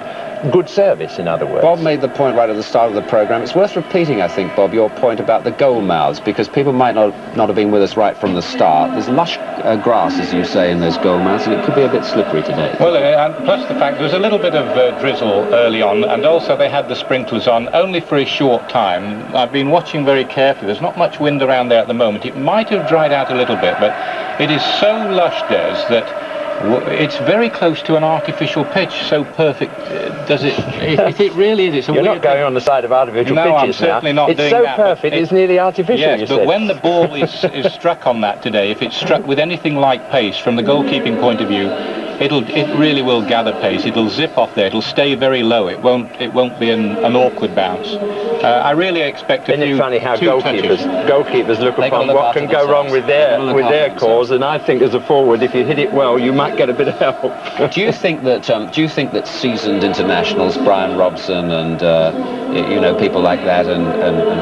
Good service, in other words. Bob made the point right at the start of the programme. It's worth repeating, I think, Bob, your point about the goal mouths, because people might not have been with us right from the start. There's lush grass, as you say, in those goal mouths, and it could be a bit slippery today. Well, and plus the fact there was a little bit of drizzle early on, and also they had the sprinklers on only for a short time. I've been watching very carefully. There's not much wind around there at the moment. It might have dried out a little bit, but it is so lush, Des, that it's very close to an artificial pitch, so perfect does it. It really is. You're not going on the side of artificial pitches now. No, I'm certainly not doing that. It's so perfect, it's nearly artificial, yes, but when the ball is struck on that today, if it's struck with anything like pace, from the goalkeeping point of view, it really will gather pace. It'll zip off there. It'll stay very low. It won't be an awkward bounce. I really expect Isn't it funny how goalkeepers look upon what can go wrong with their cause, and I think as a forward, if you hit it well, you might get a bit of help. Do you think that seasoned internationals, Brian Robson and you know, people like that, and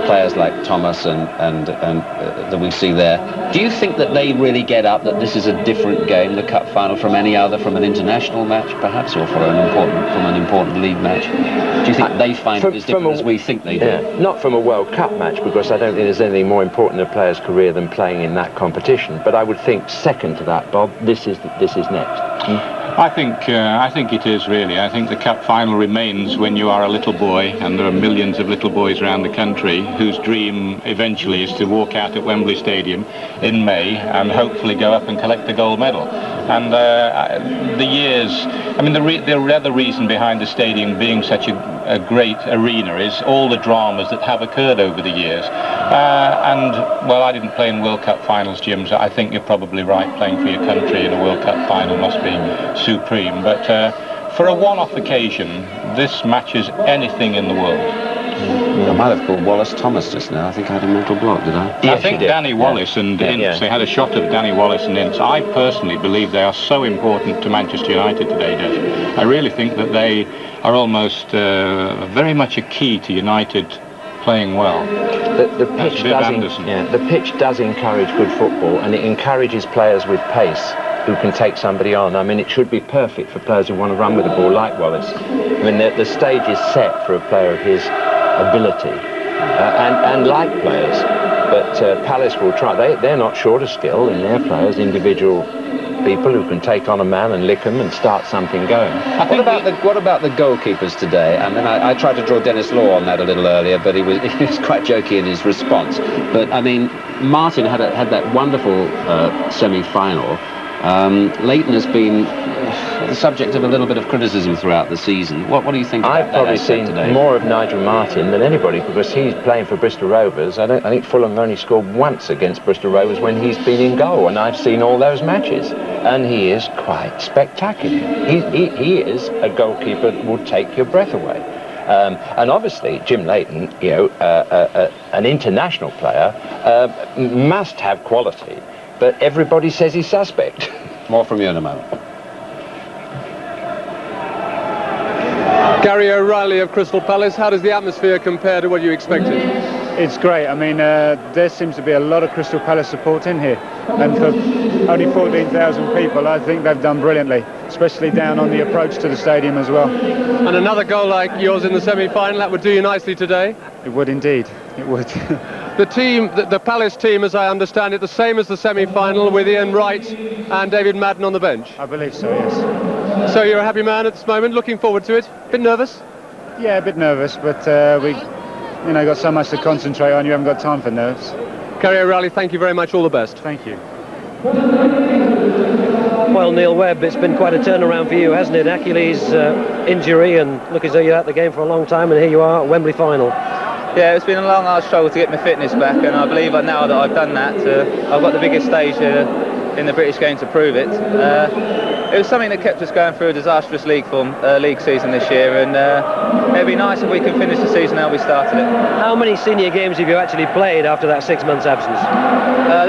players like Thomas and that we see there, do you think that they really get up that this is a different game, the cup final, from any other, from an international match perhaps, or from an important league match? Do you think they find it as different as we think they do? Yeah, not from a World Cup match, because I don't think there's anything more important in a player's career than playing in that competition. But I would think second to that, Bob, this is next. I think it is really. I think the cup final remains when you are a little boy, and there are millions of little boys around the country whose dream eventually is to walk out at Wembley Stadium in May and hopefully go up and collect the gold medal. And the years, I mean, the other reason behind the stadium being such a great arena is all the dramas that have occurred over the years. And well, I didn't play in World Cup finals, Jim, so I think you're probably right. Playing for your country in a World Cup final must be supreme. But for a one-off occasion, this matches anything in the world. I might have called Wallace Thomas just now. I think I had a mental block, did I? I think Danny Wallace and Ince, they had a shot of Danny Wallace and Ince. I personally believe they are so important to Manchester United today, Des. I really think that they are almost very much a key to United playing well. The pitch does encourage good football, and it encourages players with pace who can take somebody on. I mean, it should be perfect for players who want to run with the ball like Wallace. I mean, the stage is set for a player of his ability, and like players. But Palace will try. They're not short of skill in their players, individual people who can take on a man and lick him and start something going. What about the goalkeepers today? I mean, I tried to draw Dennis Law on that a little earlier, but he was quite jokey in his response. But I mean, Martin had that wonderful semi-final. Leighton has been the subject of a little bit of criticism throughout the season. What do you think about I've probably seen today? More of Nigel Martin than anybody, because he's playing for Bristol Rovers. I think Fulham have only scored once against Bristol Rovers when he's been in goal, and I've seen all those matches, and he is quite spectacular. He is a goalkeeper that will take your breath away. And obviously, Jim Leighton, you know, an international player, must have quality, but everybody says he's suspect. More from you in a moment. Gary O'Reilly of Crystal Palace, how does the atmosphere compare to what you expected? It's great. I mean, there seems to be a lot of Crystal Palace support in here, and for only 14,000 people, I think they've done brilliantly, especially down on the approach to the stadium as well. And another goal like yours in the semi-final, that would do you nicely today? It would indeed, it would. The team, the Palace team, as I understand it, the same as the semi-final, with Ian Wright and David Madden on the bench? I believe so, yes. So you're a happy man at this moment, looking forward to it? Bit nervous? Yeah, a bit nervous, but we got so much to concentrate on, you haven't got time for nerves. Gary O'Reilly, thank you very much, all the best. Thank you. Well, Neil Webb, it's been quite a turnaround for you, hasn't it? Achilles injury, and look as though you're out the game for a long time, and here you are at Wembley final. Yeah, it's been a long, hard struggle to get my fitness back, and I believe now that I've done that, I've got the biggest stage in the British game to prove it. It was something that kept us going through a disastrous league season this year, and it'd be nice if we can finish the season how we started it. How many senior games have you actually played after that 6 months absence?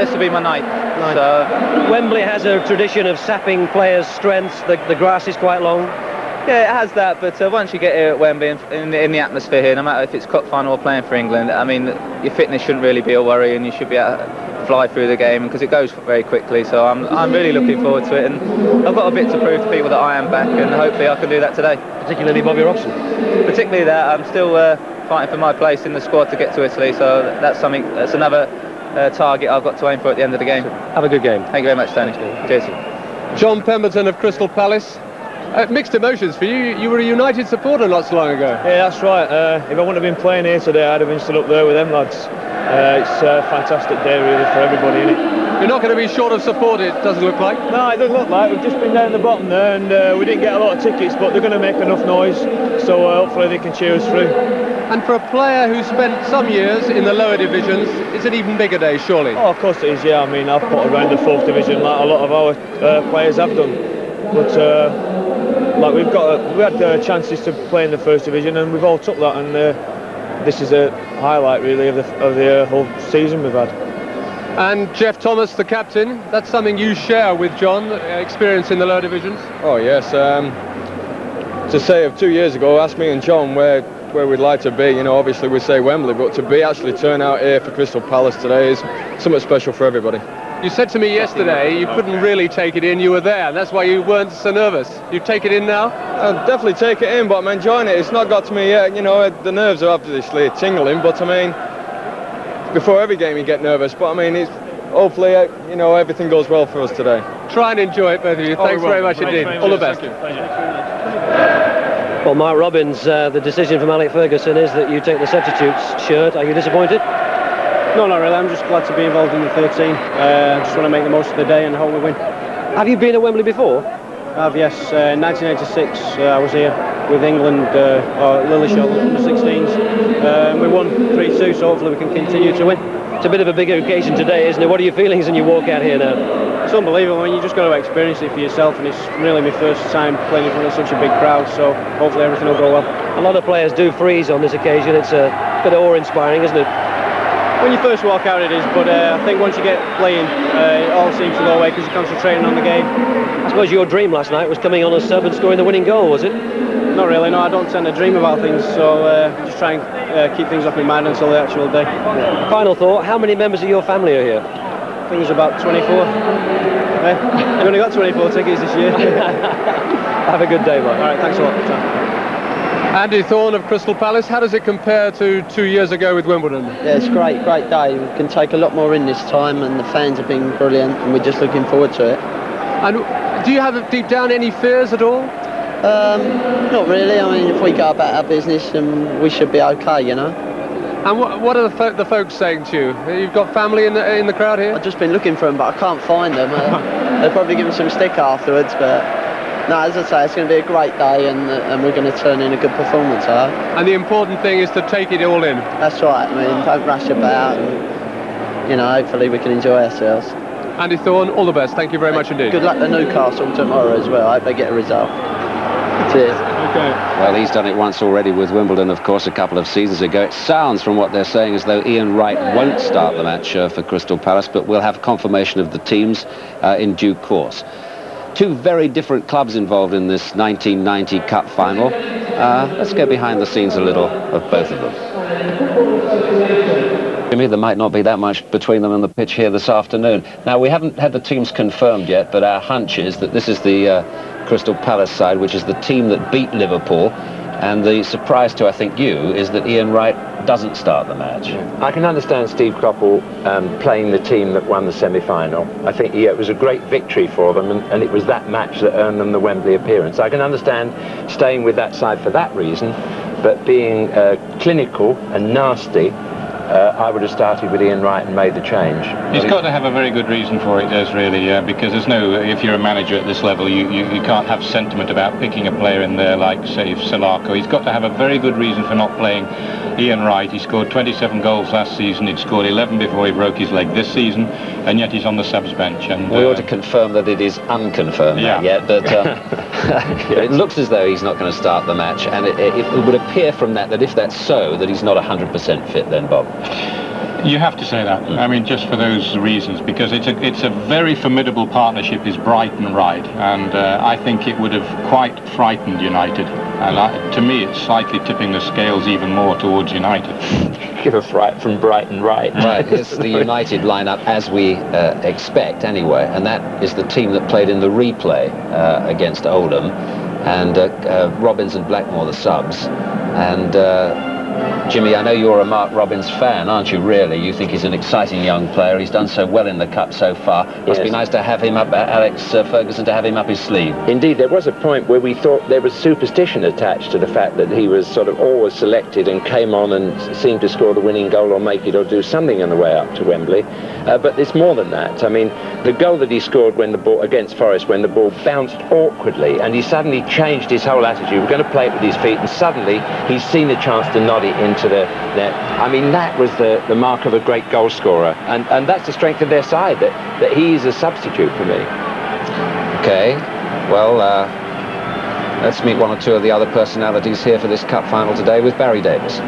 This will be my ninth. So Wembley has a tradition of sapping players' strengths. The grass is quite long. Yeah, it has that, but once you get here at Wembley, in the atmosphere here, no matter if it's cup final or playing for England, I mean, your fitness shouldn't really be a worry, and you should be able to fly through the game, because it goes very quickly. So I'm really looking forward to it, and I've got a bit to prove to people that I am back, and hopefully I can do that today. Particularly Bobby Robson. Particularly that, I'm still fighting for my place in the squad to get to Italy, so that's another target I've got to aim for at the end of the game. Have a good game. Thank you very much, Tony. Cheers. John Pemberton of Crystal Palace. Mixed emotions for you. You were a United supporter not so long ago. Yeah, that's right. If I wouldn't have been playing here today, I'd have been stood up there with them lads. It's a fantastic day really for everybody, isn't it? You're not going to be short of support, it doesn't look like. No, it doesn't look like. We've just been down the bottom there, and we didn't get a lot of tickets, but they're going to make enough noise, so hopefully they can cheer us through. And for a player who spent some years in the lower divisions, it's an even bigger day, surely? Oh, of course it is, yeah. I mean, I've put around the 4th division like a lot of our players have done. but like we had chances to play in the first division, and we've all took that, and this is a highlight really of the whole season we've had. And Jeff Thomas, the captain, that's something you share with John, experience in the lower divisions? Oh yes, to say of 2 years ago, ask me and John where we'd like to be. You know, obviously we say Wembley, but to be actually turn out here for Crystal Palace today is something special for everybody. You said to me yesterday you couldn't really take it in, you were there, and that's why you weren't so nervous. You take it in now? I'll definitely take it in, but I'm enjoying it. It's not got to me yet, you know, the nerves are obviously tingling, but I mean, before every game you get nervous, but I mean, it's hopefully, you know, everything goes well for us today. Try and enjoy it, both of you. Thanks very much indeed. All the best. Well, Mark Robbins, the decision from Alec Ferguson is that you take the substitutes shirt. Are you disappointed? No, not really. I'm just glad to be involved in the 13. I just want to make the most of the day and hope we win. Have you been at Wembley before? I have, yes. 1986, I was here with England, or Lillishall, under 16s. We won 3-2, so hopefully we can continue to win. It's a bit of a big occasion today, isn't it? What are your feelings when you walk out here now? It's unbelievable. I mean, you just got to experience it for yourself, and it's really my first time playing in front of such a big crowd, so hopefully everything will go well. A lot of players do freeze on this occasion. It's a bit awe-inspiring, isn't it? When you first walk out it is, but I think once you get playing, it all seems to go away because you're concentrating on the game. I suppose your dream last night was coming on as sub and scoring the winning goal, was it? Not really, no. I don't tend to dream about things, so just try and keep things off my mind until the actual day. Final thought, how many members of your family are here? I think there's about 24. I've only got 24 tickets this year. Have a good day, Mike. All right, thanks a lot. Andy Thorne of Crystal Palace, how does it compare to 2 years ago with Wimbledon? Yeah, it's great day. We can take a lot more in this time, and the fans have been brilliant, and we're just looking forward to it. And do you have deep down any fears at all? Not really. I mean, if we go about our business, we should be okay, you know. And what are the folks saying to you? You've got family in the crowd here? I've just been looking for them, but I can't find them. They'll probably give them some stick afterwards, but no, as I say, it's going to be a great day, and we're going to turn in a good performance. And the important thing is to take it all in. That's right. I mean, don't rush about, and, you know, hopefully we can enjoy ourselves. Andy Thorne, all the best. Thank you very much indeed. Good luck to Newcastle tomorrow as well. I hope they get a result. Cheers. Okay. Well, he's done it once already with Wimbledon, of course, a couple of seasons ago. It sounds from what they're saying as though Ian Wright won't start the match for Crystal Palace, but we'll have confirmation of the teams in due course. Two very different clubs involved in this 1990 Cup final. Let's go behind the scenes a little of both of them. Jimmy, there might not be that much between them on the pitch here this afternoon. Now, we haven't had the teams confirmed yet, but our hunch is that this is the Crystal Palace side, which is the team that beat Liverpool. And the surprise to, I think, you, is that Ian Wright doesn't start the match. I can understand Steve Coppell playing the team that won the semi-final. I think it was a great victory for them, and it was that match that earned them the Wembley appearance. I can understand staying with that side for that reason, but being clinical and nasty, I would have started with Ian Wright and made the change. He's got to have a very good reason for it, Des, really, because there's no, if you're a manager at this level, you can't have sentiment about picking a player in there like, say, Salako. He's got to have a very good reason for not playing Ian Wright. He scored 27 goals last season. He'd scored 11 before he broke his leg this season, and yet he's on the subs bench. And we ought to confirm that it is unconfirmed yet, but it looks as though he's not going to start the match, and it would appear from that if that's so, that he's not 100% fit then, Bob. You have to say that. I mean, just for those reasons, because it's a very formidable partnership, is Bright and Wright, and I think it would have quite frightened United. And to me, it's slightly tipping the scales even more towards United. Give a fright from Bright and Wright. Right, it's the United lineup as we expect anyway, and that is the team that played in the replay against Oldham, and Robbins and Blackmore the subs, and Jimmy, I know you're a Mark Robbins fan, aren't you, really? You think he's an exciting young player. He's done so well in the Cup so far. Must be nice to have him up, Alex Ferguson, to have him up his sleeve. Indeed, there was a point where we thought there was superstition attached to the fact that he was sort of always selected and came on and seemed to score the winning goal or make it or do something on the way up to Wembley. But it's more than that. I mean, the goal that he scored when the ball against Forest, when the ball bounced awkwardly, and he suddenly changed his whole attitude. We're going to play it with his feet, and suddenly he's seen a chance to nod it into the net. I mean, that was the mark of a great goal scorer, and that's the strength of their side, that he is a substitute for me. Okay, Well, let's meet one or two of the other personalities here for this cup final today with Barry Davis.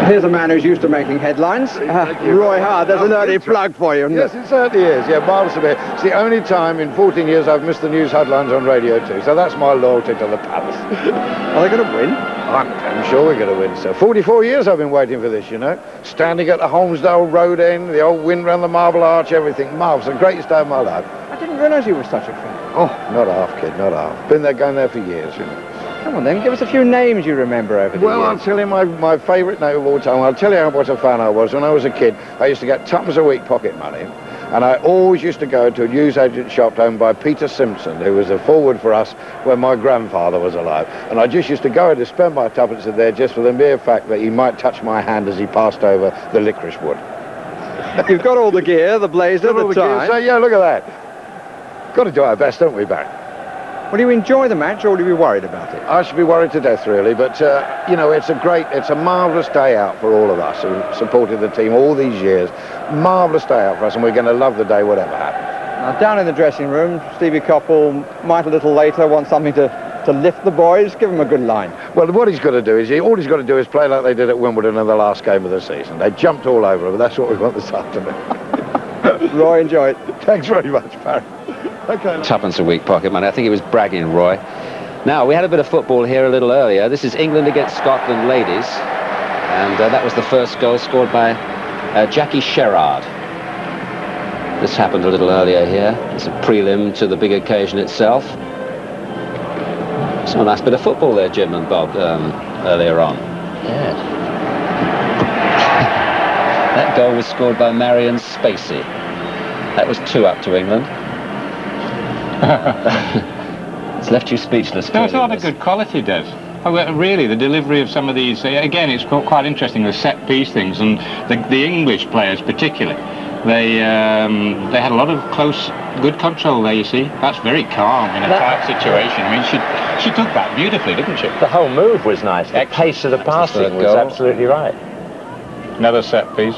Here's a man who's used to making headlines. Roy Hard, there's an early plug for you, isn't Yes, it certainly is. Yeah, marvellous of it. It's the only time in 14 years I've missed the news headlines on radio too, so that's my loyalty to the Palace. Are they going to win? I'm sure we're going to win, sir. 44 years I've been waiting for this, you know. Standing at the Holmesdale Road end, the old wind round the Marble Arch, everything. Marvellous, the greatest day of my life. I didn't realise you were such a fan. Oh, not half, kid, not half. Been there, going there for years, you know. Come on then, give us a few names you remember over the years. Well, I'll tell you my favourite name of all time. I'll tell you how much a fan I was. When I was a kid, I used to get tuppence a week pocket money, and I always used to go to a newsagent shop owned by Peter Simpson, who was a forward for us when my grandfather was alive. And I just used to go to spend my tuppence in there just for the mere fact that he might touch my hand as he passed over the licorice wood. You've got all the gear, the blazer, the tie. So, yeah, look at that. Got to do our best, don't we, Barry? Will you enjoy the match, or will you be worried about it? I should be worried to death, really, but, you know, it's a marvellous day out for all of us who supported the team all these years. Marvellous day out for us, and we're going to love the day, whatever happens. Now, down in the dressing room, Stevie Coppell might a little later want something to lift the boys. Give them a good line. Well, what he's got to do is, all he's got to do is play like they did at Wimbledon in the last game of the season. They jumped all over him, but that's what we want this afternoon. Roy, enjoy it. Thanks very much, Barry. Okay. Tuppence a week pocket money. I think he was bragging, Roy. Now, we had a bit of football here a little earlier. This is England against Scotland ladies. And that was the first goal scored by Jackie Sherrard. This happened a little earlier here. It's a prelim to the big occasion itself. So a nice bit of football there, Jim and Bob, earlier on. Yes. That goal was scored by Marion Spacey. That was 2-up to England. It's left you speechless. No, it's a lot of good quality, Des. Oh, well, really, the delivery of some of these, again, it's quite interesting, the set-piece things, and the English players particularly. They had a lot of close, good control there, you see. That's very calm in a tight situation. I mean, she took that beautifully, didn't she? The whole move was nice. The pace of the passing was absolutely right. Another set-piece.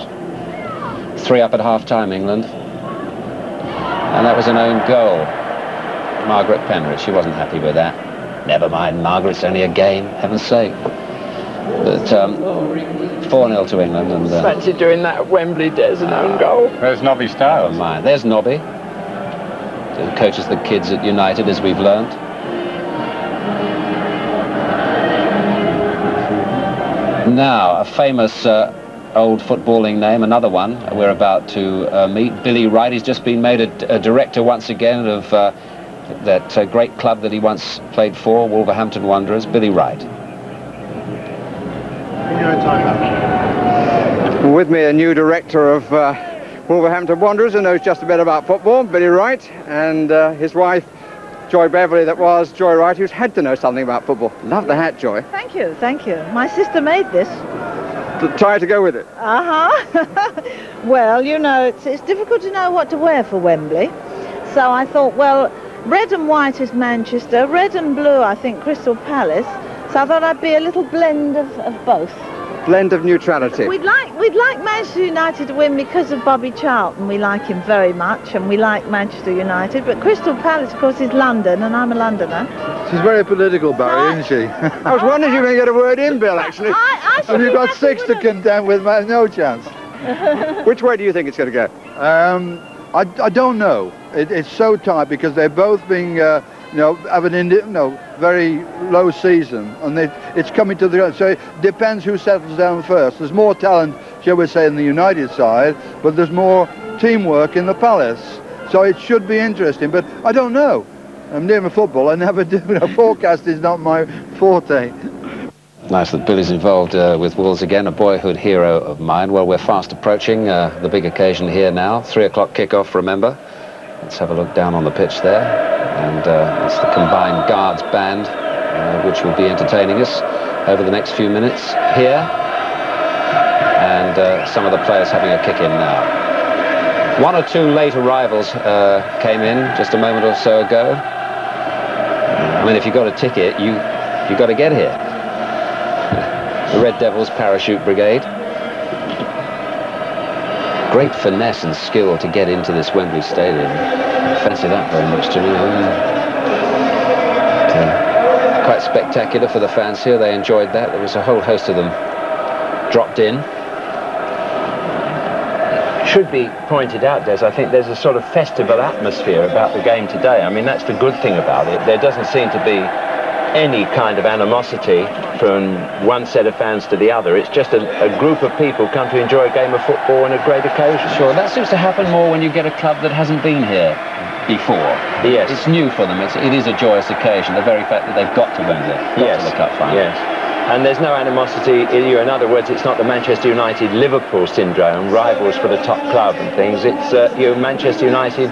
3-up at half-time, England. And that was an own goal. Margaret Penrith, she wasn't happy with that. Never mind, Margaret, it's only a game, heaven's sake. But 4-0 to England. And fancy doing that at Wembley, Des, an own goal. There's Nobby Stiles. Never mind. There's Nobby, who coaches the kids at United, as we've learnt. Now, a famous old footballing name, another one we're about to meet, Billy Wright. He's just been made a director once again of that great club that he once played for, Wolverhampton Wanderers, Billy Wright. With me, a new director of Wolverhampton Wanderers who knows just a bit about football, Billy Wright, and his wife, Joy Beverley, Joy Wright, who's had to know something about football. Love the hat, Joy. Thank you, thank you. My sister made this. The tie to go with it? Uh-huh. Well, you know, it's difficult to know what to wear for Wembley. So I thought, well, red and white is Manchester, red and blue, I think, Crystal Palace. So I thought I'd be a little blend of both. Blend of neutrality. We'd like Manchester United to win because of Bobby Charlton. We like him very much, and we like Manchester United. But Crystal Palace, of course, is London, and I'm a Londoner. She's very political, Barry, isn't she? I was wondering if you were going to get a word in, Bill, actually. And you've got 6 to contend with, man, no chance. Which way do you think it's going to go? I don't know. It's so tight because they're both being, have an very low season, and it's coming to the. So it depends who settles down first. There's more talent, shall we say, in the United side, but there's more teamwork in the Palace. So it should be interesting, but I don't know. I'm near my football. I never do. Forecast is not my forte. Nice that Billy's involved with Wolves again, a boyhood hero of mine. Well, we're fast approaching the big occasion here now. 3 o'clock kickoff, remember. Let's have a look down on the pitch there. And it's the combined Guards band, which will be entertaining us over the next few minutes here. And some of the players having a kick in now. 1 or 2 late arrivals came in just a moment or so ago. I mean, if you got a ticket, you got to get here. The Red Devils Parachute Brigade. Great finesse and skill to get into this Wembley Stadium. Fancy that very much, Jimmy. Quite spectacular for the fans here. They enjoyed that. There was a whole host of them dropped in. Should be pointed out, Des, I think there's a sort of festival atmosphere about the game today. I mean, that's the good thing about it. There doesn't seem to be any kind of animosity from one set of fans to the other. It's just a group of people come to enjoy a game of football on a great occasion. Sure, that seems to happen more when you get a club that hasn't been here before. Yes. It's new for them. It is a joyous occasion, the very fact that they've got to Wembley, got to the cup final. Yes. And there's no animosity in you. In other words, it's not the Manchester United-Liverpool syndrome, rivals for the top club and things. It's Manchester United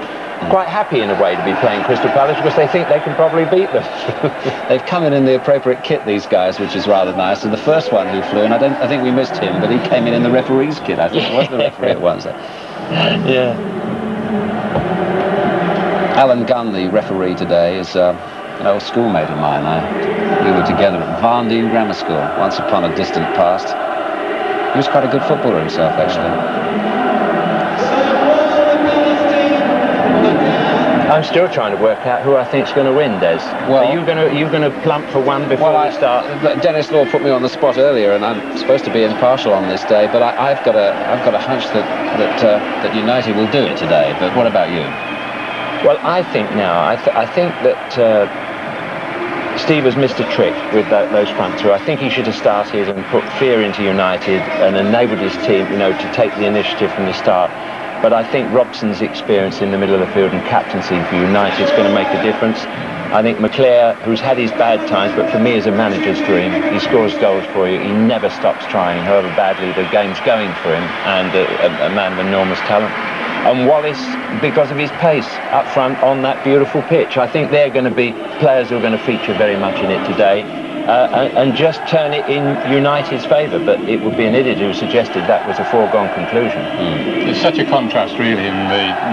quite happy in a way to be playing Crystal Palace because they think they can probably beat them. They've come in the appropriate kit, these guys, which is rather nice. And the first one who flew, and I think we missed him, but he came in the referee's kit. I think it was the referee at once. Yeah. Alan Gunn, the referee today, is an old schoolmate of mine. We were together at Varndine Grammar School once upon a distant past. He was quite a good footballer himself, actually. I'm still trying to work out who I think's going to win, Des. Well, are you going to plump for one before we start? Dennis Law put me on the spot earlier, and I'm supposed to be impartial on this day, but I've got a hunch that United will do it today. But what about you? Well, I think now I think that Steve has missed a trick with those front two. I think he should have started and put fear into United and enabled his team, to take the initiative from the start. But I think Robson's experience in the middle of the field and captaincy for United is going to make a difference. I think McClare, who's had his bad times, but for me is a manager's dream. He scores goals for you. He never stops trying, however badly the game's going for him, and a man of enormous talent. And Wallace, because of his pace up front on that beautiful pitch. I think they're going to be players who are going to feature very much in it today. And just turn it in United's favour, but it would be an idiot who suggested that was a foregone conclusion. There's such a contrast really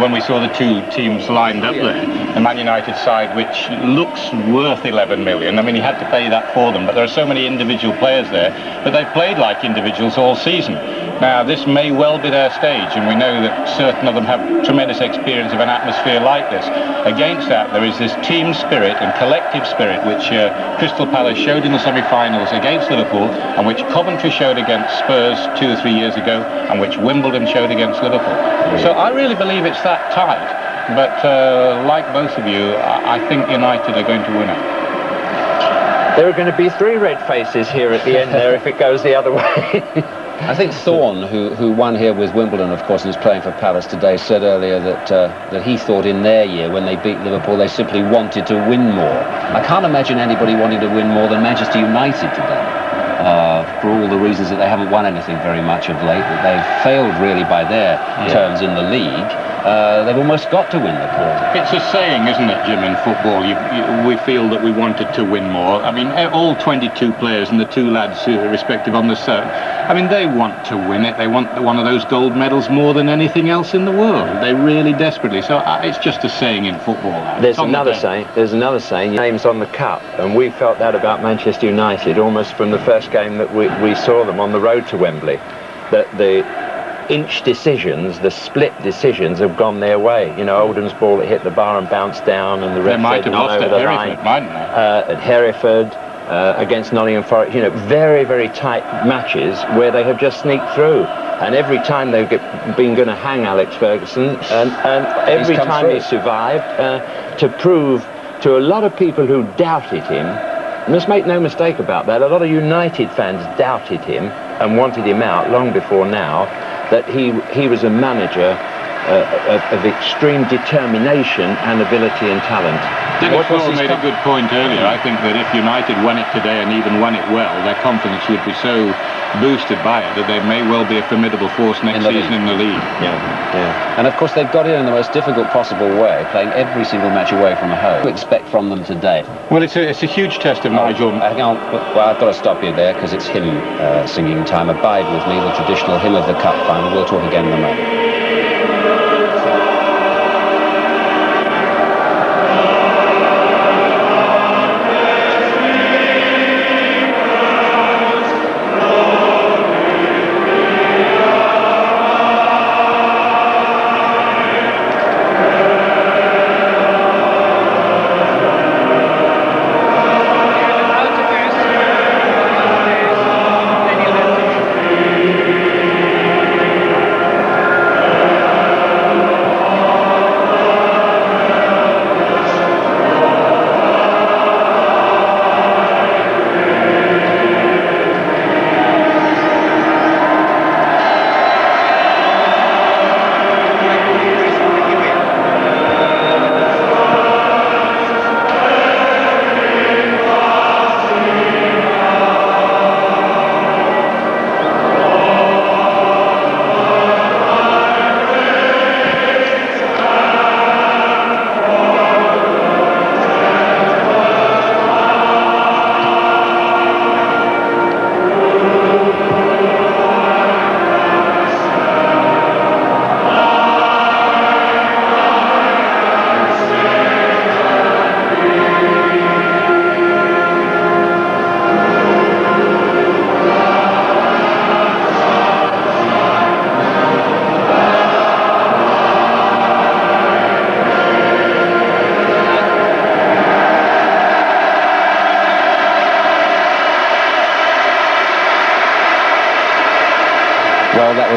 when we saw the two teams lined up there. The Man United side, which looks worth 11 million. I mean, he had to pay that for them, but there are so many individual players there, but they've played like individuals all season. Now, this may well be their stage, and we know that certain of them have tremendous experience of an atmosphere like this. Against that, there is this team spirit and collective spirit which Crystal Palace showed in the semi-finals against Liverpool, and which Coventry showed against Spurs 2 or 3 years ago, and which Wimbledon showed against Liverpool. So I really believe it's that tight, but like both of you, I think United are going to win it. There are going to be 3 red faces here at the end there if it goes the other way. I think Thorne, who won here with Wimbledon, of course, and is playing for Palace today, said earlier that he thought in their year, when they beat Liverpool, they simply wanted to win more. I can't imagine anybody wanting to win more than Manchester United today, for all the reasons that they haven't won anything very much of late, that they've failed really by their terms in the league. They've almost got to win the quarter. It's a saying, isn't it, Jim, in football? We feel that we wanted to win more. I mean, all 22 players and the 2 lads who are respective on the set, I mean, they want to win it. They want one of those gold medals more than anything else in the world. They really desperately. So it's just a saying in football. There's another saying, name's on the cup. And we felt that about Manchester United almost from the first game that we saw them on the road to Wembley. That the inch decisions, the split decisions have gone their way. Oldham's ball that hit the bar and bounced down, and the ref might have lost at Hereford, mightn't they? At Hereford, against Nottingham Forest, very, very tight matches where they have just sneaked through. And every time they've been going to hang Alex Ferguson, and every time he survived, to prove to a lot of people who doubted him, let's make no mistake about that, a lot of United fans doubted him and wanted him out long before now, that he was a manager of extreme determination and ability and talent. Dennis Law made a good point earlier. I think that if United won it today and even won it well, their confidence would be so boosted by it that they may well be a formidable force next season in the league. Yeah. And of course they've got it in the most difficult possible way, playing every single match away from home. What do you expect from them today? Well, it's a huge test of Nigel. Hang on. Well, I've got to stop you there because it's hymn singing time. Abide with me, the traditional hymn of the cup final. We'll talk again in a moment.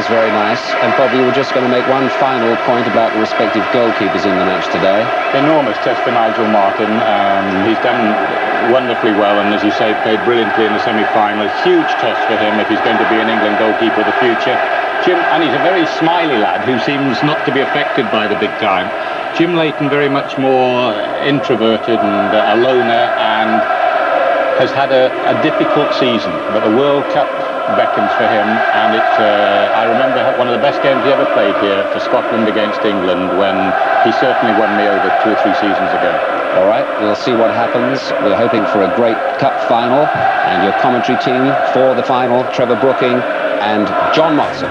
was very nice. And Bob, you were just going to make one final point about the respective goalkeepers in the match today. Enormous test for Nigel Martin. He's done wonderfully well, and as you say, played brilliantly in the semi-final. Huge test for him if he's going to be an England goalkeeper of the future. Jim, and he's a very smiley lad who seems not to be affected by the big time. Jim Leighton, very much more introverted and a loner, and has had a difficult season, but the World Cup beckons for him, and it's I remember one of the best games he ever played here for Scotland against England, when he certainly won me over 2 or 3 seasons ago. All right, we'll see what happens. We're hoping for a great cup final, and your commentary team for the final, Trevor Brooking and John Motson.